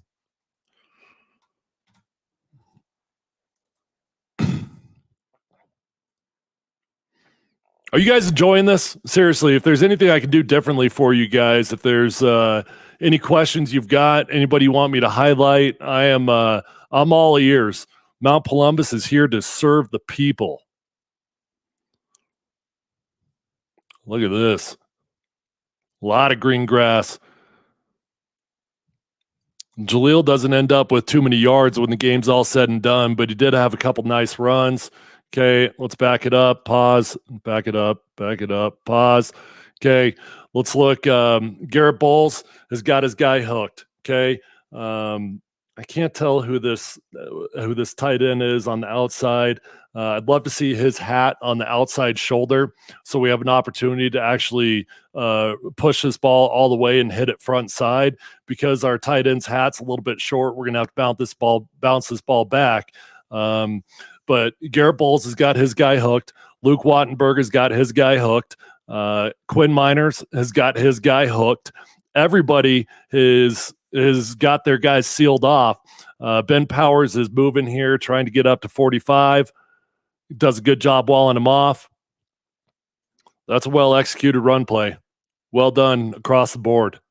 Are you guys enjoying this? Seriously, if there's anything I can do differently for you guys, if there's any questions you've got, anybody you want me to highlight, I'm all ears. Mount Columbus is here to serve the people. Look at this. A lot of green grass. Jaleel doesn't end up with too many yards when the game's all said and done, but he did have a couple nice runs. Okay, let's back it up. Pause. Back it up. Pause. Okay, let's look. Garrett Bowles has got his guy hooked. Okay, I can't tell who this tight end is on the outside. I'd love to see his hat on the outside shoulder, so we have an opportunity to actually push this ball all the way and hit it front side. Because our tight end's hat's a little bit short, we're gonna have to bounce this ball back. But Garrett Bowles has got his guy hooked. Luke Wattenberg has got his guy hooked. Quinn Miners has got his guy hooked. Everybody has got their guys sealed off. Ben Powers is moving here, trying to get up to 45. Does a good job walling him off. That's a well-executed run play. Well done across the board.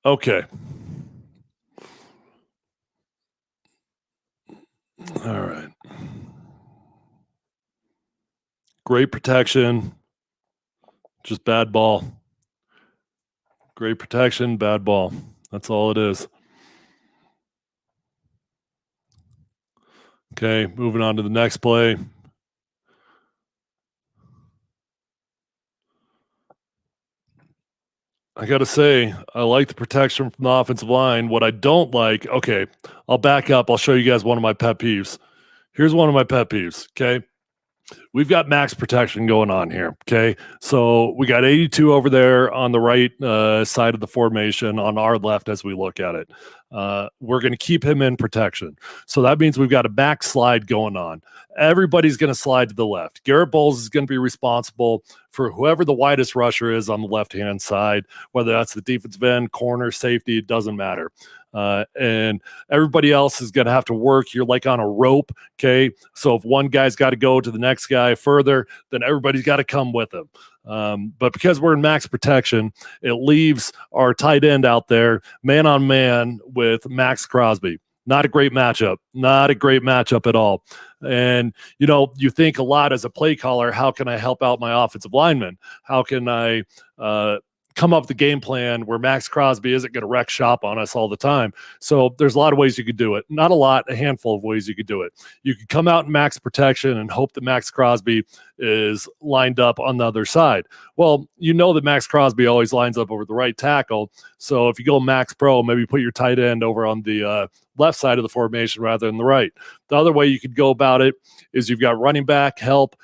Okay. All right. Great protection. Just bad ball. Great protection, bad ball. That's all it is. Okay, moving on to the next play. I got to say, I like the protection from the offensive line. What I don't like, okay, I'll back up. I'll show you guys one of my pet peeves. Here's one of my pet peeves, okay? We've got max protection going on here, okay? So we got 82 over there on the right side of the formation on our left as we look at it. We're going to keep him in protection. So that means we've got a back slide going on. Everybody's going to slide to the left. Garrett Bowles is going to be responsible for whoever the widest rusher is on the left-hand side, whether that's the defensive end, corner, safety, it doesn't matter. And everybody else is going to have to work. You're like on a rope, okay? So if one guy's got to go to the next guy further, then everybody's got to come with him. But because we're in max protection, it leaves our tight end out there man on man with Max Crosby. Not a great matchup. Not a great matchup at all. And, you think a lot as a play caller, how can I help out my offensive lineman? How can I come up with a game plan where Max Crosby isn't going to wreck shop on us all the time? So there's a lot of ways you could do it. Not a lot, a handful of ways you could do it. You could come out in max protection and hope that Max Crosby is lined up on the other side. Well, that Max Crosby always lines up over the right tackle. So if you go max pro, maybe put your tight end over on the left side of the formation rather than the right. The other way you could go about it is you've got running back help,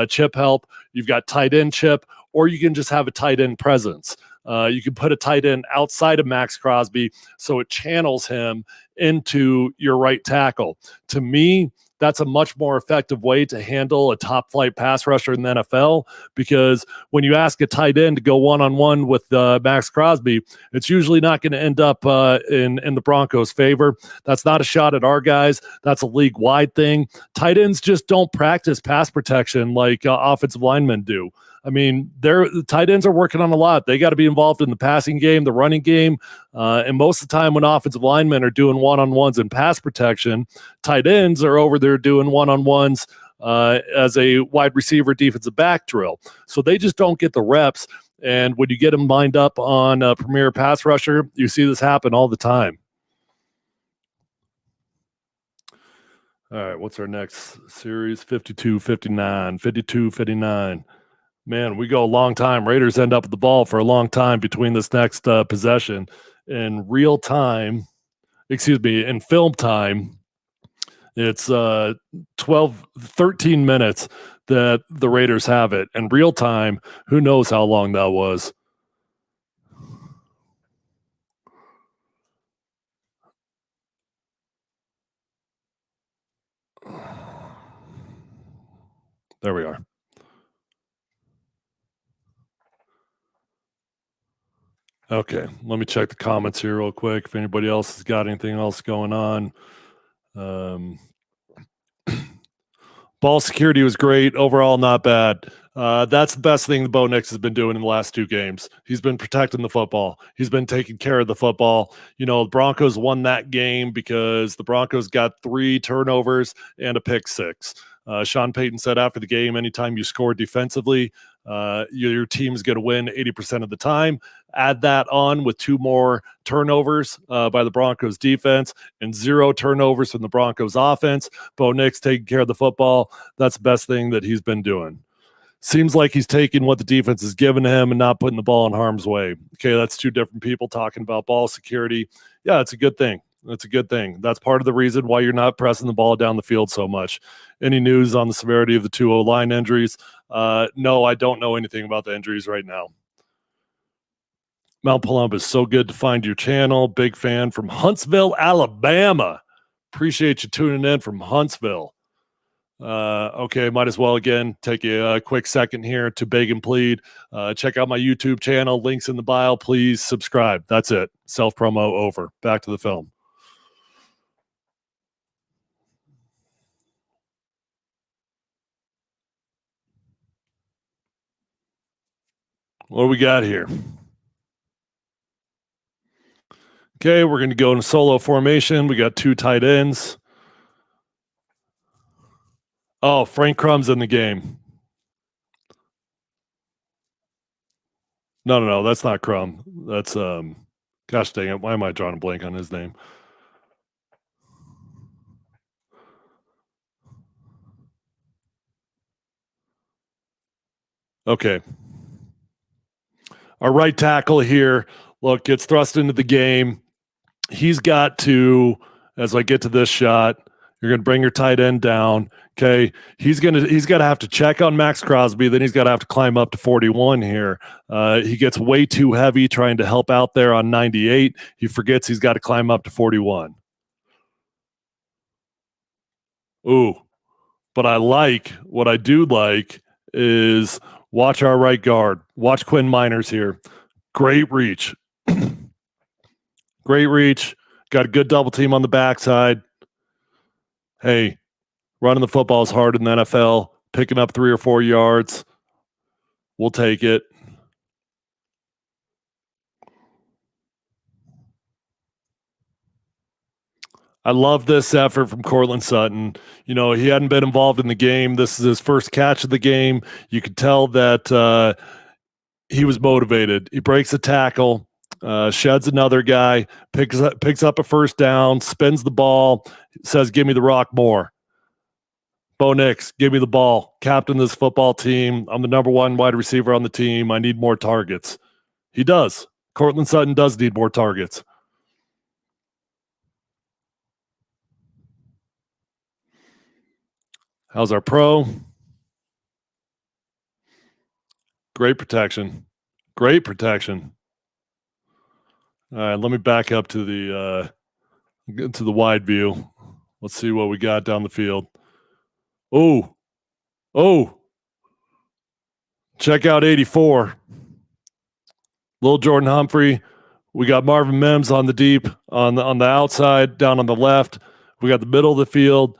chip help, you've got tight end chip, or you can just have a tight end presence. You can put a tight end outside of Max Crosby so it channels him into your right tackle. To me, that's a much more effective way to handle a top flight pass rusher in the NFL, because when you ask a tight end to go one-on-one with Max Crosby, it's usually not going to end up in the Broncos' favor. That's not a shot at our guys. That's a league-wide thing. Tight ends just don't practice pass protection like offensive linemen do. I mean, the tight ends are working on a lot. They got to be involved in the passing game, the running game. And most of the time when offensive linemen are doing one-on-ones in pass protection, tight ends are over there doing one-on-ones as a wide receiver defensive back drill. So they just don't get the reps. And when you get them lined up on a premier pass rusher, you see this happen all the time. All right, what's our next series? 52-59, 52-59. Man, we go a long time. Raiders end up with the ball for a long time between this next possession. In real time, excuse me, in film time, it's 12, 13 minutes that the Raiders have it. In real time, who knows how long that was. There we are. Okay, let me check the comments here real quick if anybody else has got anything else going on. Ball security was great. Overall, not bad. That's the best thing that Bo Nix has been doing in the last two games. He's been protecting the football. He's been taking care of the football. You know, the Broncos won that game because the Broncos got 3 turnovers and a pick six. Sean Payton said after the game, anytime you score defensively, your team's going to win 80% of the time. Add that on with 2 more turnovers by the Broncos defense and 0 turnovers from the Broncos offense. Bo Nix taking care of the football. That's the best thing that he's been doing. Seems like he's taking what the defense has given him and not putting the ball in harm's way. Okay, that's 2 different people talking about ball security. Yeah, it's a good thing. That's a good thing. That's part of the reason why you're not pressing the ball down the field so much. Any news on the severity of the 2 O-line injuries? No, I don't know anything about the injuries right now. Mount Palumbo, so good to find your channel. Big fan from Huntsville, Alabama. Appreciate you tuning in from Huntsville. Okay, might as well again take a quick second here to beg and plead. Check out my YouTube channel. Links in the bio. Please subscribe. That's it. Self promo over. Back to the film. What do we got here? Okay, we're going to go in solo formation. We got 2 tight ends. Oh, Frank Crumb's in the game. No, that's not Crumb. That's gosh dang it. Why am I drawing a blank on his name? Okay. Our right tackle here, look, gets thrust into the game. He's got to, as I get to this shot, you're going to bring your tight end down. Okay, he's got to have to check on Max Crosby. Then he's got to have to climb up to 41 here. He gets way too heavy trying to help out there on 98. He forgets he's got to climb up to 41. Ooh, but what I do like is watch our right guard. Watch Quinn Miners here. Great reach. Great reach. Got a good double team on the backside. Hey, running the football is hard in the NFL. Picking up 3 or 4 yards, we'll take it. I love this effort from Cortland Sutton. You know, he hadn't been involved in the game. This is his first catch of the game. You could tell that he was motivated. He breaks a tackle, sheds another guy, picks up a first down, spins the ball, says, "Give me the rock more." Bo Nix, give me the ball. Captain this football team. I'm the number 1 wide receiver on the team. I need more targets. He does. Cortland Sutton does need more targets. How's our pro? Great protection. Great protection. All right, let me back up to the wide view. Let's see what we got down the field. Oh, check out 84. Little Jordan Humphrey. We got Marvin Mims on the deep, on the outside, down on the left. We got the middle of the field.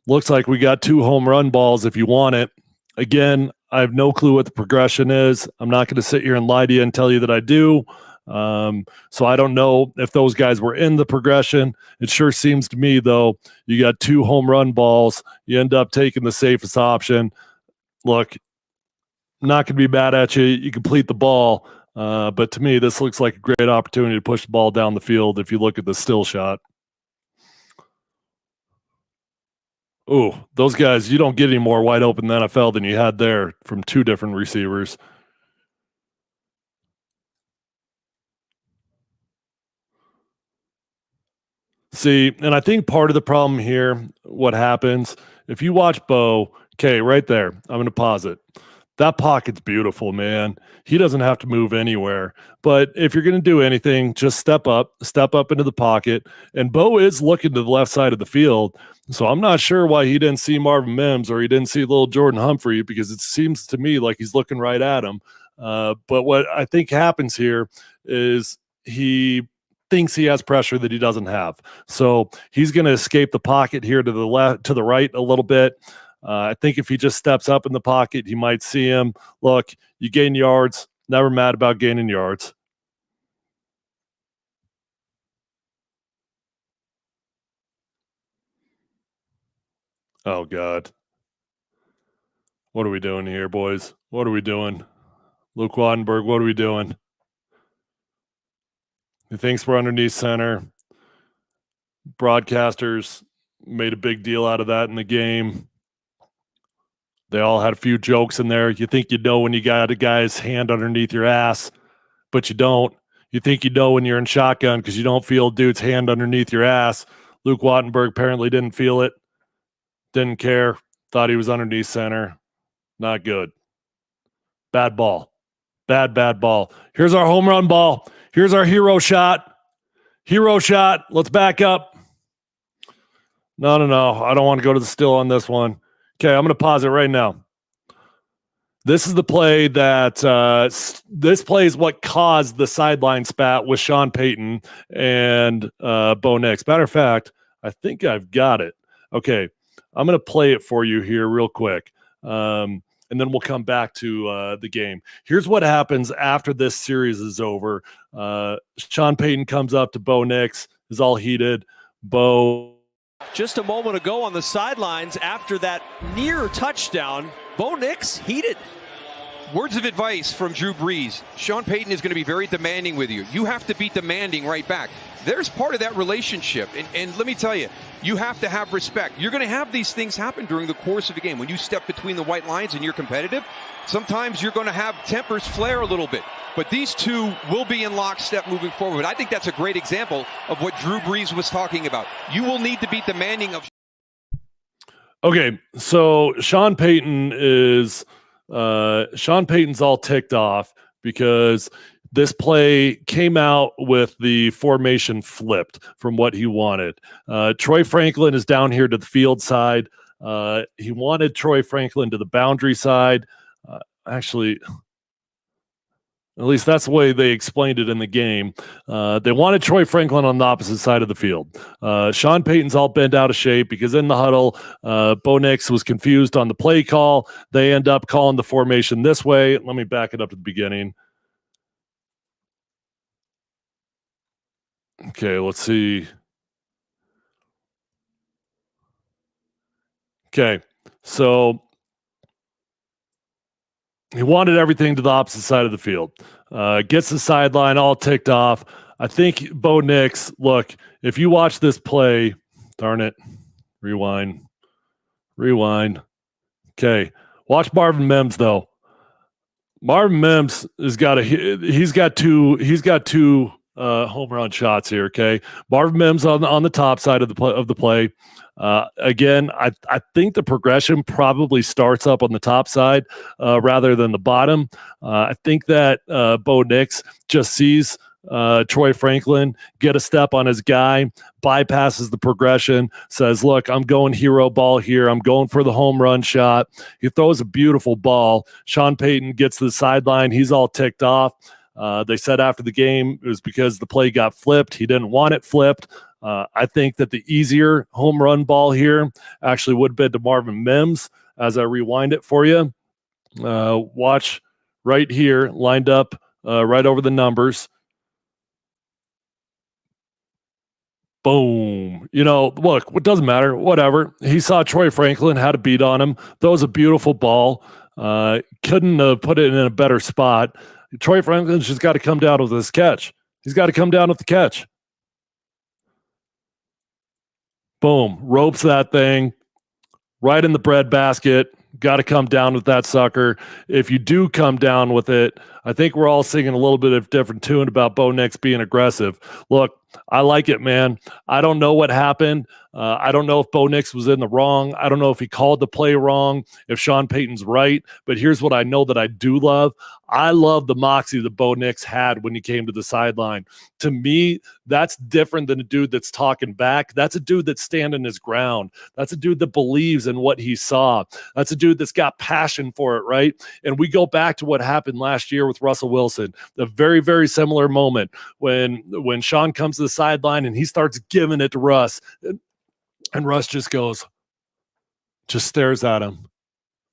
Looks like we got 2 home run balls if you want it. Again, I have no clue what the progression is. I'm not going to sit here and lie to you and tell you that I do. So I don't know if those guys were in the progression. It sure seems to me, though, you got 2 home run balls. You end up taking the safest option. Look, I'm not going to be mad at you. You complete the ball. But to me, this looks like a great opportunity to push the ball down the field if you look at the still shot. Ooh, those guys, you don't get any more wide open in the NFL than you had there from two different receivers. See, and I think part of the problem here, what happens if you watch Bo, okay, right there, I'm going to pause it. That pocket's beautiful, man. He doesn't have to move anywhere. But if you're going to do anything, just step up into the pocket. And Bo is looking to the left side of the field. So I'm not sure why he didn't see Marvin Mims or he didn't see little Jordan Humphrey, because it seems to me like he's looking right at him. But what I think happens here is he thinks he has pressure that he doesn't have. So he's going to escape the pocket here to the left, to the right a little bit. I think if he just steps up in the pocket, you might see him. Look, you gain yards. Never mad about gaining yards. Oh, God. What are we doing here, boys? What are we doing? Luke Wattenberg, what are we doing? He thinks we're underneath center. Broadcasters made a big deal out of that in the game. They all had a few jokes in there. You think you know when you got a guy's hand underneath your ass, but you don't. You think you know when you're in shotgun because you don't feel dude's hand underneath your ass. Luke Wattenberg apparently didn't feel it, didn't care, thought he was underneath center. Not good. Bad ball. Bad ball. Here's our home run ball. Here's our hero shot. Hero shot. Let's back up. No. I don't want to go to the still on this one. Okay, I'm going to pause it right now. This is the play that this play is what caused the sideline spat with Sean Payton and Bo Nix. Matter of fact, I think I've got it. Okay, I'm going to play it for you here real quick, and then we'll come back to the game. Here's what happens after this series is over. Sean Payton comes up to Bo Nix, is all heated. Bo. Just a moment ago on the sidelines after that near touchdown, Bo Nix heated. Words of advice from Drew Brees. Sean Payton is going to be very demanding with you. You have to be demanding right back. There's part of that relationship. And let me tell you, you have to have respect. You're going to have these things happen during the course of a game. When you step between the white lines and you're competitive, sometimes you're going to have tempers flare a little bit. But these two will be in lockstep moving forward. I think that's a great example of what Drew Brees was talking about. You will need to be demanding of. Okay, so Sean Payton's all ticked off because this play came out with the formation flipped from what he wanted. Troy Franklin is down here to the field side. He wanted Troy Franklin to the boundary side. Actually, at least that's the way they explained it in the game. They wanted Troy Franklin on the opposite side of the field. Sean Payton's all bent out of shape because in the huddle, Bo Nix was confused on the play call. They end up calling the formation this way. Let me back it up to the beginning. Okay, let's see. Okay, so he wanted everything to the opposite side of the field. Gets the sideline all ticked off. I think Bo Nix, look, if you watch this play, darn it, rewind. Okay, watch Marvin Mims though. Marvin Mims he's got two home run shots here. Okay, Marvin Mims on the top side of the play. Again, I think the progression probably starts up on the top side rather than the bottom. I think that Bo Nix just sees Troy Franklin get a step on his guy, bypasses the progression, says, look, I'm going hero ball here. I'm going for the home run shot. He throws a beautiful ball. Sean Payton gets to the sideline. He's all ticked off. They said after the game it was because the play got flipped. He didn't want it flipped. I think that the easier home run ball here actually would have been to Marvin Mims. As I rewind it for you, watch right here, lined up right over the numbers. Boom. Look, it doesn't matter. Whatever. He saw Troy Franklin, had a beat on him. That was a beautiful ball. Couldn't put it in a better spot. Troy Franklin's just got to come down with this catch. He's got to come down with the catch. Boom. Ropes that thing. right in the breadbasket. Got to come down with that sucker. If you do come down with it, I think we're all singing a little bit of different tune about Bo Nix being aggressive. Look, I like it, man. I don't know what happened. I don't know if Bo Nix was in the wrong. I don't know if he called the play wrong, if Sean Payton's right. But here's what I know that I do love. I love the moxie that Bo Nix had when he came to the sideline. To me, that's different than a dude that's talking back. That's a dude that's standing his ground. That's a dude that believes in what he saw. That's a dude that's got passion for it, right? And we go back to what happened last year with Russell Wilson, a very, very similar moment when Sean comes to the sideline and he starts giving it to Russ. And Russ just stares at him,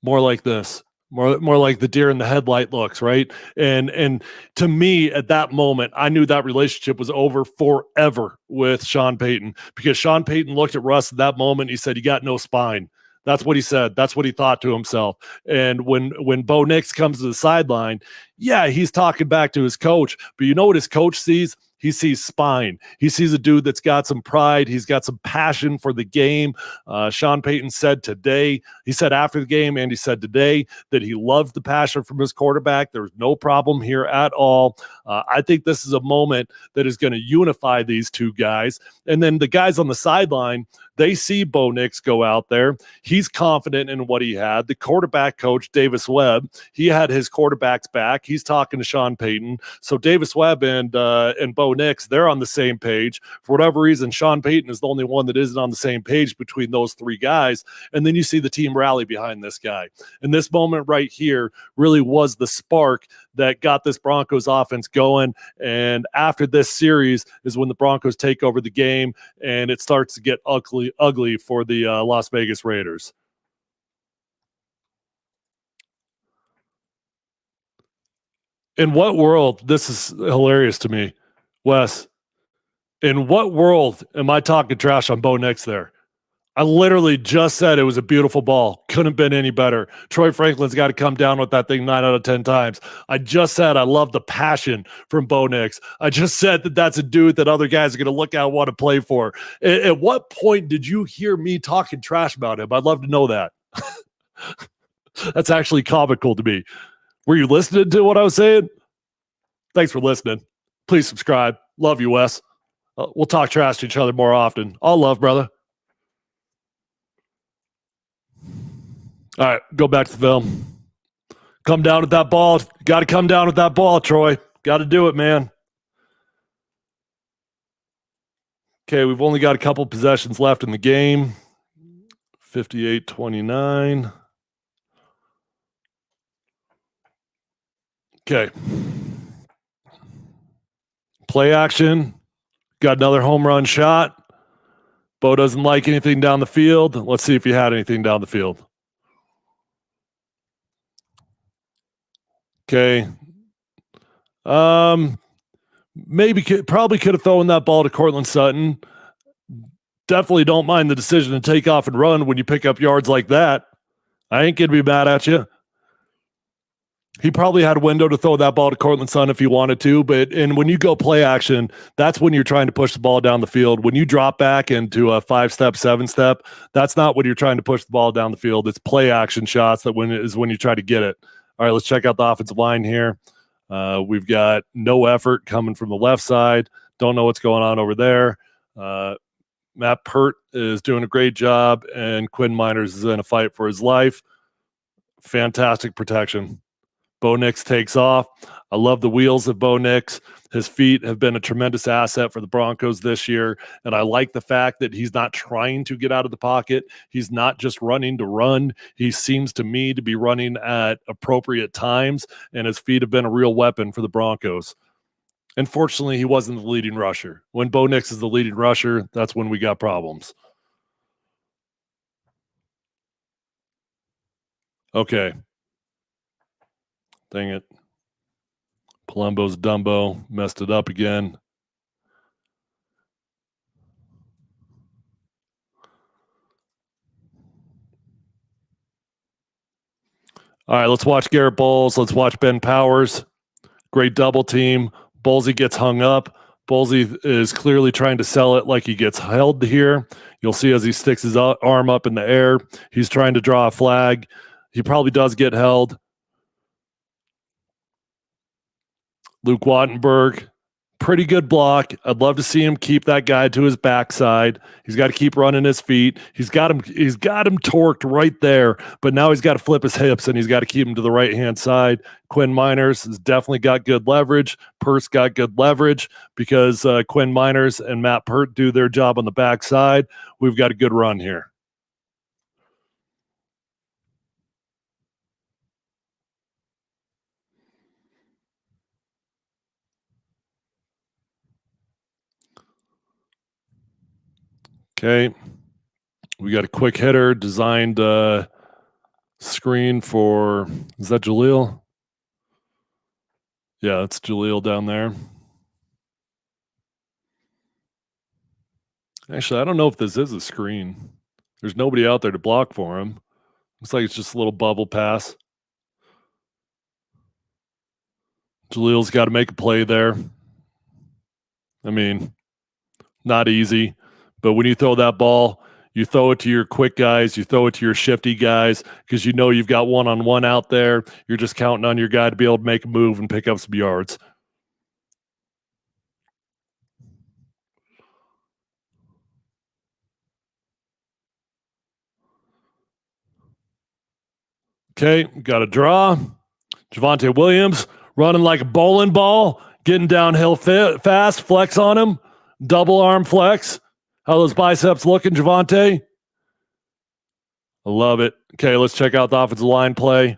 more like this, more like the deer in the headlight looks, right? And to me, at that moment, I knew that relationship was over forever with Sean Payton, because Sean Payton looked at Russ at that moment. He said, "You got no spine." That's what he said. That's what he thought to himself. And when Bo Nix comes to the sideline, yeah, he's talking back to his coach, but you know what his coach sees? He sees spine. He sees a dude that's got some pride. He's got some passion for the game. Sean Payton said today, he said after the game, and he said today, that he loved the passion from his quarterback. There's no problem here at all. I think this is a moment that is going to unify these two guys. And then the guys on the sideline, they see Bo Nix go out there. He's confident in what he had. The quarterback coach, Davis Webb, he had his quarterback's back. He's talking to Sean Payton. So Davis Webb and Bo Nix, they're on the same page. For whatever reason, Sean Payton is the only one that isn't on the same page between those three guys. And then you see the team rally behind this guy. And this moment right here really was the spark that got this Broncos offense going. And after this series is when the Broncos take over the game, and it starts to get ugly for the Las Vegas Raiders. In what world, this is hilarious to me, Wes, in what world am I talking trash on Bo Nix there? I literally just said it was a beautiful ball. Couldn't have been any better. Troy Franklin's got to come down with that thing 9 out of 10 times. I just said I love the passion from Bo Nix. I just said that that's a dude that other guys are going to look at and want to play for. At what point did you hear me talking trash about him? I'd love to know that. That's actually comical to me. Were you listening to what I was saying? Thanks for listening. Please subscribe. Love you, Wes. We'll talk trash to each other more often. All love, brother. All right, go back to the film. Come down with that ball. Got to come down with that ball, Troy. Got to do it, man. Okay, we've only got a couple possessions left in the game. 58-29. Okay. Play action. Got another home run shot. Bo doesn't like anything down the field. Let's see if he had anything down the field. Okay. Probably could have thrown that ball to Cortland Sutton. Definitely don't mind the decision to take off and run when you pick up yards like that. I ain't going to be mad at you. He probably had a window to throw that ball to Cortland Sutton if he wanted to, and when you go play action, that's when you're trying to push the ball down the field. When you drop back into a 5-step, 7-step, that's not when you're trying to push the ball down the field. It's play action shots when you try to get it. All right, let's check out the offensive line here. We've got no effort coming from the left side. Don't know what's going on over there. Matt Pert is doing a great job, and Quinn Miners is in a fight for his life. Fantastic protection. Bo Nix takes off. I love the wheels of Bo Nix. His feet have been a tremendous asset for the Broncos this year, and I like the fact that he's not trying to get out of the pocket. He's not just running to run. He seems to me to be running at appropriate times, and his feet have been a real weapon for the Broncos. Unfortunately, he wasn't the leading rusher. When Bo Nix is the leading rusher, that's when we got problems. Okay. Dang it. Palumbo's Dumbo messed it up again. All right, let's watch Garrett Bowles. Let's watch Ben Powers. Great double team. Bowlesy gets hung up. Ballsy is clearly trying to sell it like he gets held here. You'll see as he sticks his arm up in the air, he's trying to draw a flag. He probably does get held. Luke Wattenberg, pretty good block. I'd love to see him keep that guy to his backside. He's got to keep running his feet. He's got him torqued right there, but now he's got to flip his hips and he's got to keep him to the right-hand side. Quinn Miners has definitely got good leverage. Pert's got good leverage because Quinn Miners and Matt Pert do their job on the backside. We've got a good run here. Okay. We got a quick hitter designed screen for, is that Jaleel? Yeah, that's Jaleel down there. Actually, I don't know if this is a screen. There's nobody out there to block for him. Looks like it's just a little bubble pass. Jaleel's got to make a play there. I mean, not easy, but when you throw that ball, you throw it to your quick guys, you throw it to your shifty guys, because you know you've got one-on-one out there. You're just counting on your guy to be able to make a move and pick up some yards. Okay, got a draw. Javonte Williams running like a bowling ball, getting downhill fast, flex on him, double arm flex. How those biceps looking, Javonte? I love it. Okay, let's check out the offensive line play.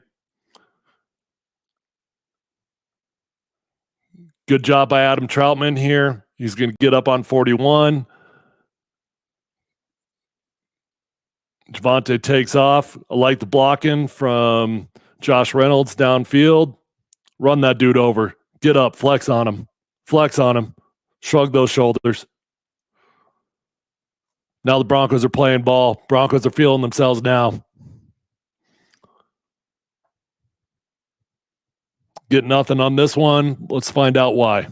Good job by Adam Troutman here. He's going to get up on 41. Javonte takes off. I like the blocking from Josh Reynolds downfield. Run that dude over. Get up. Flex on him. Flex on him. Shrug those shoulders. Now the Broncos are playing ball. Broncos are feeling themselves now. Get nothing on this one. Let's find out why.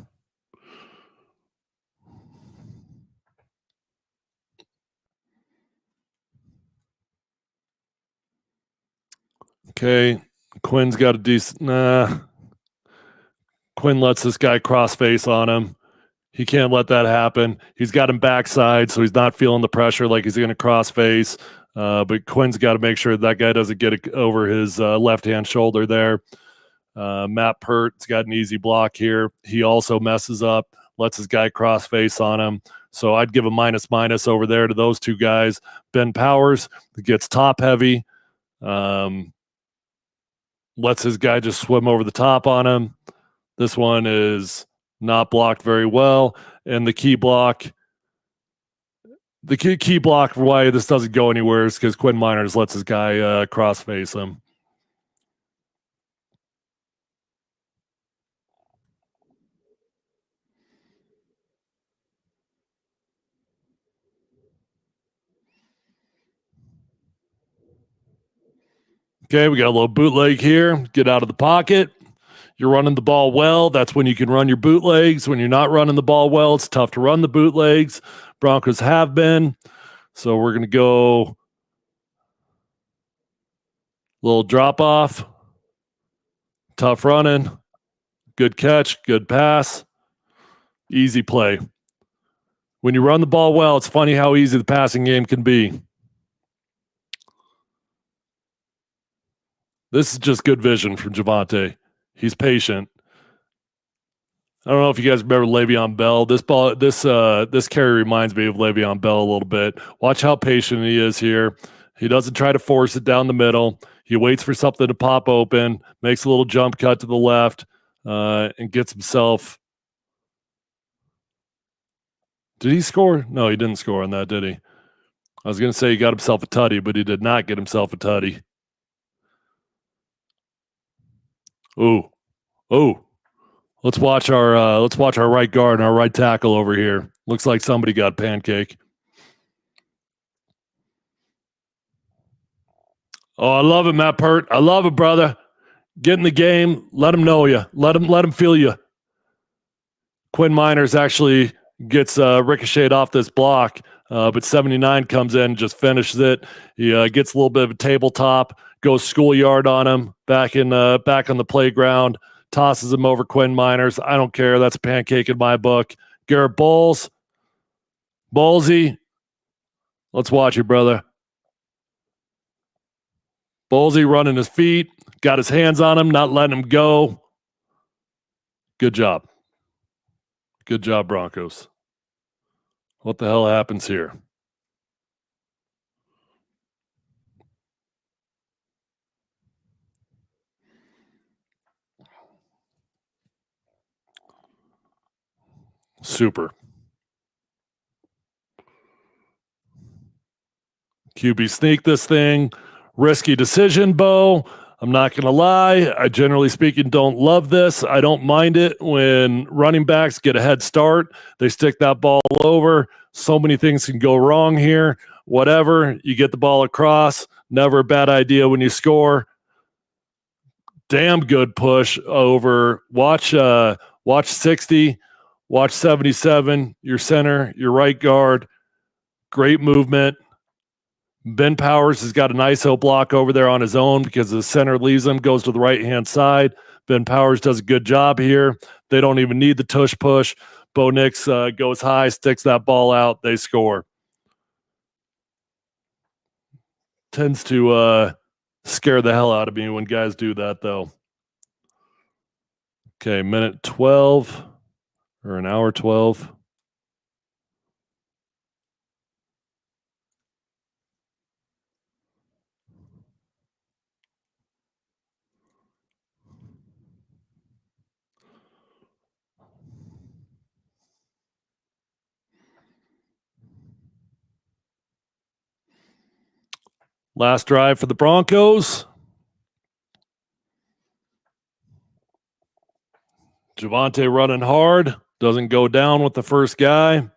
Okay. Quinn's got a decent. Quinn lets this guy cross face on him. He can't let that happen. He's got him backside, so he's not feeling the pressure like he's going to cross face. But Quinn's got to make sure that guy doesn't get it over his left-hand shoulder there. Matt Pert's got an easy block here. He also messes up, lets his guy cross face on him. So I'd give a minus over there to those two guys. Ben Powers gets top heavy, lets his guy just swim over the top on him. This one is not blocked very well. And the key block for why this doesn't go anywhere is because Quinn Miners lets his guy cross face him. Okay, we got a little bootleg here. Get out of the pocket. You're running the ball well. That's when you can run your bootlegs. When you're not running the ball well, it's tough to run the bootlegs. Broncos have been. So we're going to go little drop off. Tough running. Good catch. Good pass. Easy play. When you run the ball well, it's funny how easy the passing game can be. This is just good vision from Javonte. He's patient. I don't know if you guys remember Le'Veon Bell. This carry reminds me of Le'Veon Bell a little bit. Watch how patient he is here. He doesn't try to force it down the middle. He waits for something to pop open, makes a little jump cut to the left, and gets himself. Did he score? No, he didn't score on that, did he? I was going to say he got himself a tutty, but he did not get himself a tutty. Ooh. Let's watch our right guard and our right tackle over here. Looks like somebody got pancake. Oh, I love it, Matt Pert. I love it, brother. Get in the game. Let him know you. Let him feel you. Quinn Miners actually gets ricocheted off this block, but 79 comes in and just finishes it. He gets a little bit of a tabletop, goes schoolyard on him, back on the playground, tosses him over Quinn Miners. I don't care. That's a pancake in my book. Garrett Ballsy, let's watch it, brother. Ballsy running his feet, got his hands on him, not letting him go. Good job. Good job, Broncos. What the hell happens here? Super. QB sneak this thing. Risky decision, Bo. I'm not going to lie. I generally speaking don't love this. I don't mind it when running backs get a head start. They stick that ball over. So many things can go wrong here. Whatever. You get the ball across. Never a bad idea when you score. Damn good push over. Watch 60. Watch 77. Your center, your right guard. Great movement. Ben Powers has got an ISO block over there on his own because the center leaves him, goes to the right-hand side. Ben Powers does a good job here. They don't even need the tush push. Bo Nix goes high, sticks that ball out. They score. Tends to scare the hell out of me when guys do that, though. Okay, minute 12 or an hour 12. Last drive for the Broncos. Javonte running hard. Doesn't go down with the first guy.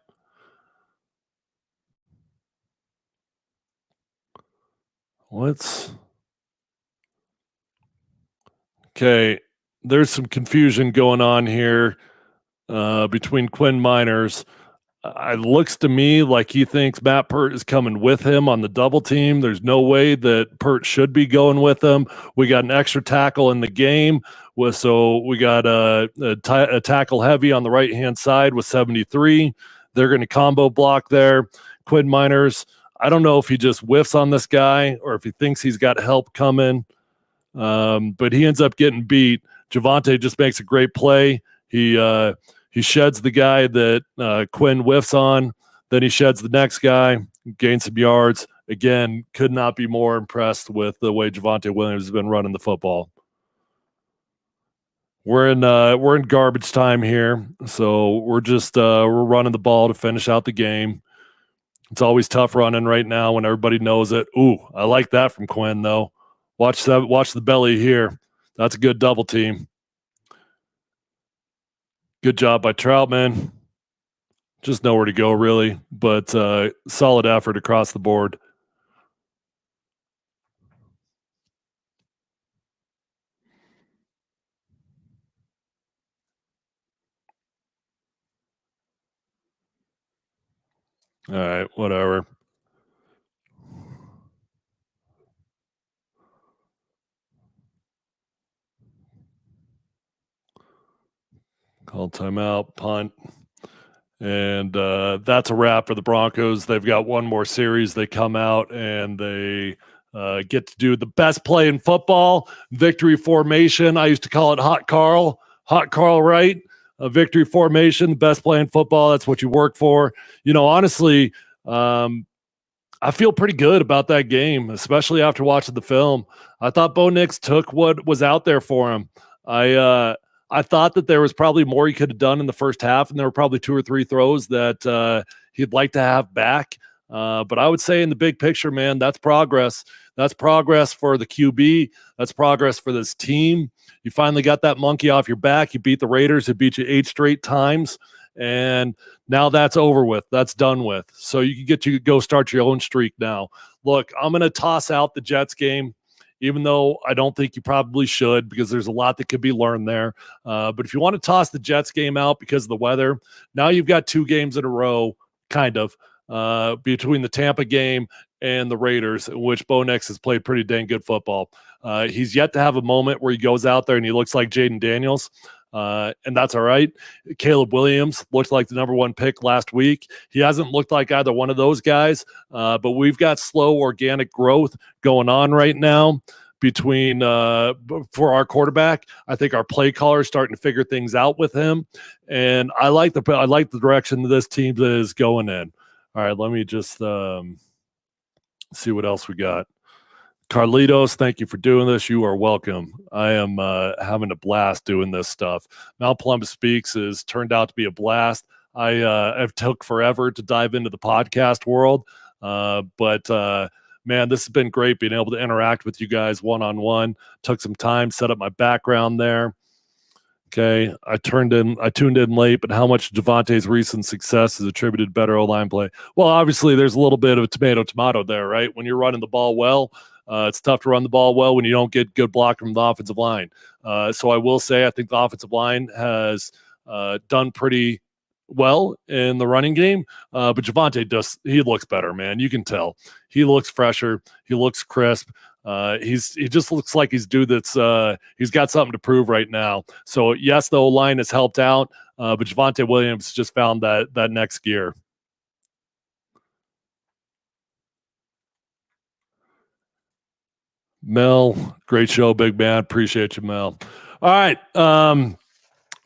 Okay, there's some confusion going on here between Quinn Miners. It looks to me like he thinks Matt Pert is coming with him on the double team. There's no way that Pert should be going with him. We got an extra tackle in the game, so we got a tackle heavy on the right-hand side with 73. They're going to combo block there. Quinn Miners, I don't know if he just whiffs on this guy or if he thinks he's got help coming, but he ends up getting beat. Javonte just makes a great play. He sheds the guy that Quinn whiffs on. Then he sheds the next guy, gains some yards. Again, could not be more impressed with the way Javonte Williams has been running the football. We're in garbage time here, so we're running the ball to finish out the game. It's always tough running right now when everybody knows it. Ooh, I like that from Quinn though. Watch the belly here. That's a good double team. Good job by Troutman. Just nowhere to go, really, but solid effort across the board. All right, whatever. Call timeout, punt. And that's a wrap for the Broncos. They've got one more series. They come out and they get to do the best play in football, victory formation. I used to call it Hot Carl, right? A victory formation, the best play in football. That's what you work for. You know, honestly, I feel pretty good about that game, especially after watching the film. I thought Bo Nix took what was out there for him. I thought that there was probably more he could have done in the first half, and there were probably 2 or 3 throws that he'd like to have back. But I would say in the big picture, man, that's progress. That's progress for the QB. That's progress for this team. You finally got that monkey off your back. You beat the Raiders. It beat you 8 straight times. And now that's over with. That's done with. So you can go start your own streak now. Look, I'm going to toss out the Jets game. even though I don't think you probably should because there's a lot that could be learned there. But if you want to toss the Jets game out because of the weather, now you've got 2 games in a row, kind of, between the Tampa game and the Raiders, in which Bo Nix has played pretty dang good football. He's yet to have a moment where he goes out there and he looks like Jaden Daniels. And that's all right. Caleb Williams looked like the number 1 pick last week. He hasn't looked like either one of those guys, but we've got slow organic growth going on right now between for our quarterback. I think our play caller is starting to figure things out with him, and I like the direction that this team is going in. All right, let me just see what else we got. Carlitos, thank you for doing this. You are welcome. I am having a blast doing this stuff. Mount Columbus Speaks has turned out to be a blast. I've took forever to dive into the podcast world, but man, this has been great being able to interact with you guys one-on-one. Took some time, set up my background there. Okay, I tuned in late, but how much Javante's recent success is attributed to better O-line play? Well, obviously, there's a little bit of a tomato there, right? When you're running the ball well, it's tough to run the ball well when you don't get good block from the offensive line. So I will say I think the offensive line has done pretty well in the running game, but Javonte he looks better, man. You can tell. He looks fresher. He looks crisp. He just looks like he's he's got something to prove right now. So yes, the O-line has helped out, but Javonte Williams just found that next gear. Mel, great show, big man. Appreciate you, Mel. All right.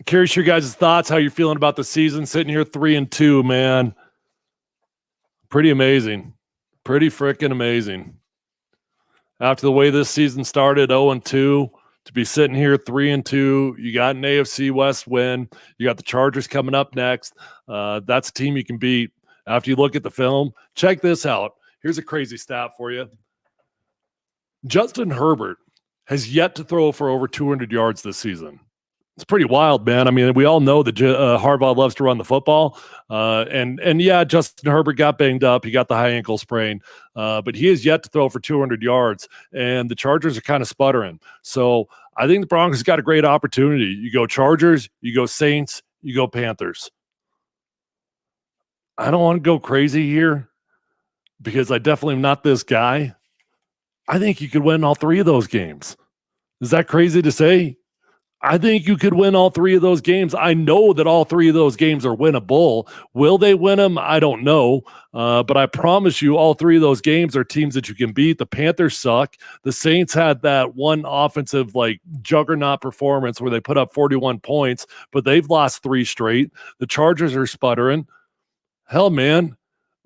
Curious your guys' thoughts, how you're feeling about the season. Sitting here 3-2, man. Pretty amazing. Pretty freaking amazing. After the way this season started, 0-2, to be sitting here 3-2, you got an AFC West win. You got the Chargers coming up next. That's a team you can beat. After you look at the film, check this out. Here's a crazy stat for you. Justin Herbert has yet to throw for over 200 yards this season. It's pretty wild, man. I mean, we all know that Harbaugh loves to run the football. And yeah, Justin Herbert got banged up. He got the high ankle sprain. But he has yet to throw for 200 yards. And the Chargers are kind of sputtering. So I think the Broncos got a great opportunity. You go Chargers, you go Saints, you go Panthers. I don't want to go crazy here because I definitely am not this guy. I think you could win all 3 of those games. Is that crazy to say? I think you could win all 3 of those games. I know that all 3 of those games are winnable. Will they win them? I don't know. But I promise you all 3 of those games are teams that you can beat. The Panthers suck. The Saints had that one offensive juggernaut performance where they put up 41 points, but they've lost 3 straight. The Chargers are sputtering. Hell, man,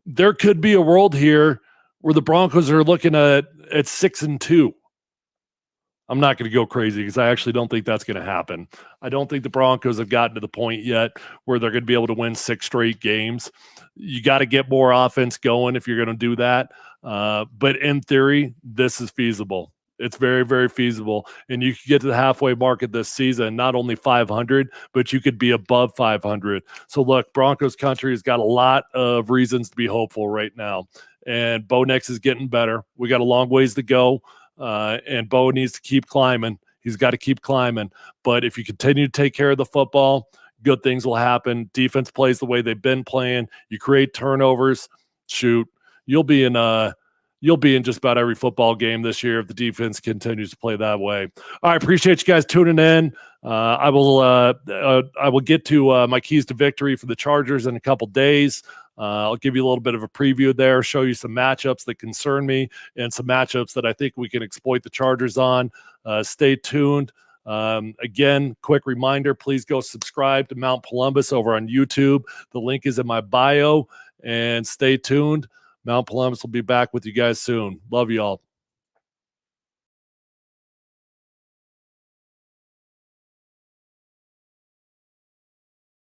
there could be a world here where the Broncos are looking at 6-2. I'm not going to go crazy because I actually don't think that's going to happen. I don't think the Broncos have gotten to the point yet where they're going to be able to win 6 straight games. You got to get more offense going if you're going to do that. But in theory, this is feasible. It's very, very feasible. And you could get to the halfway mark of this season, not only 500, but you could be above 500. So look, Broncos country has got a lot of reasons to be hopeful right now. And Bo Nix is getting better. We got a long ways to go. And Bo needs to keep climbing. He's got to keep climbing. But if you continue to take care of the football, good things will happen. Defense plays the way they've been playing. You create turnovers. Shoot, you'll be in just about every football game this year if the defense continues to play that way. All right, appreciate you guys tuning in. I will get to my keys to victory for the Chargers in a couple days. I'll give you a little bit of a preview there, show you some matchups that concern me and some matchups that I think we can exploit the Chargers on. Stay tuned. Again, quick reminder, please go subscribe to Mount Columbus over on YouTube. The link is in my bio, and stay tuned. Mount Columbus will be back with you guys soon. Love you all.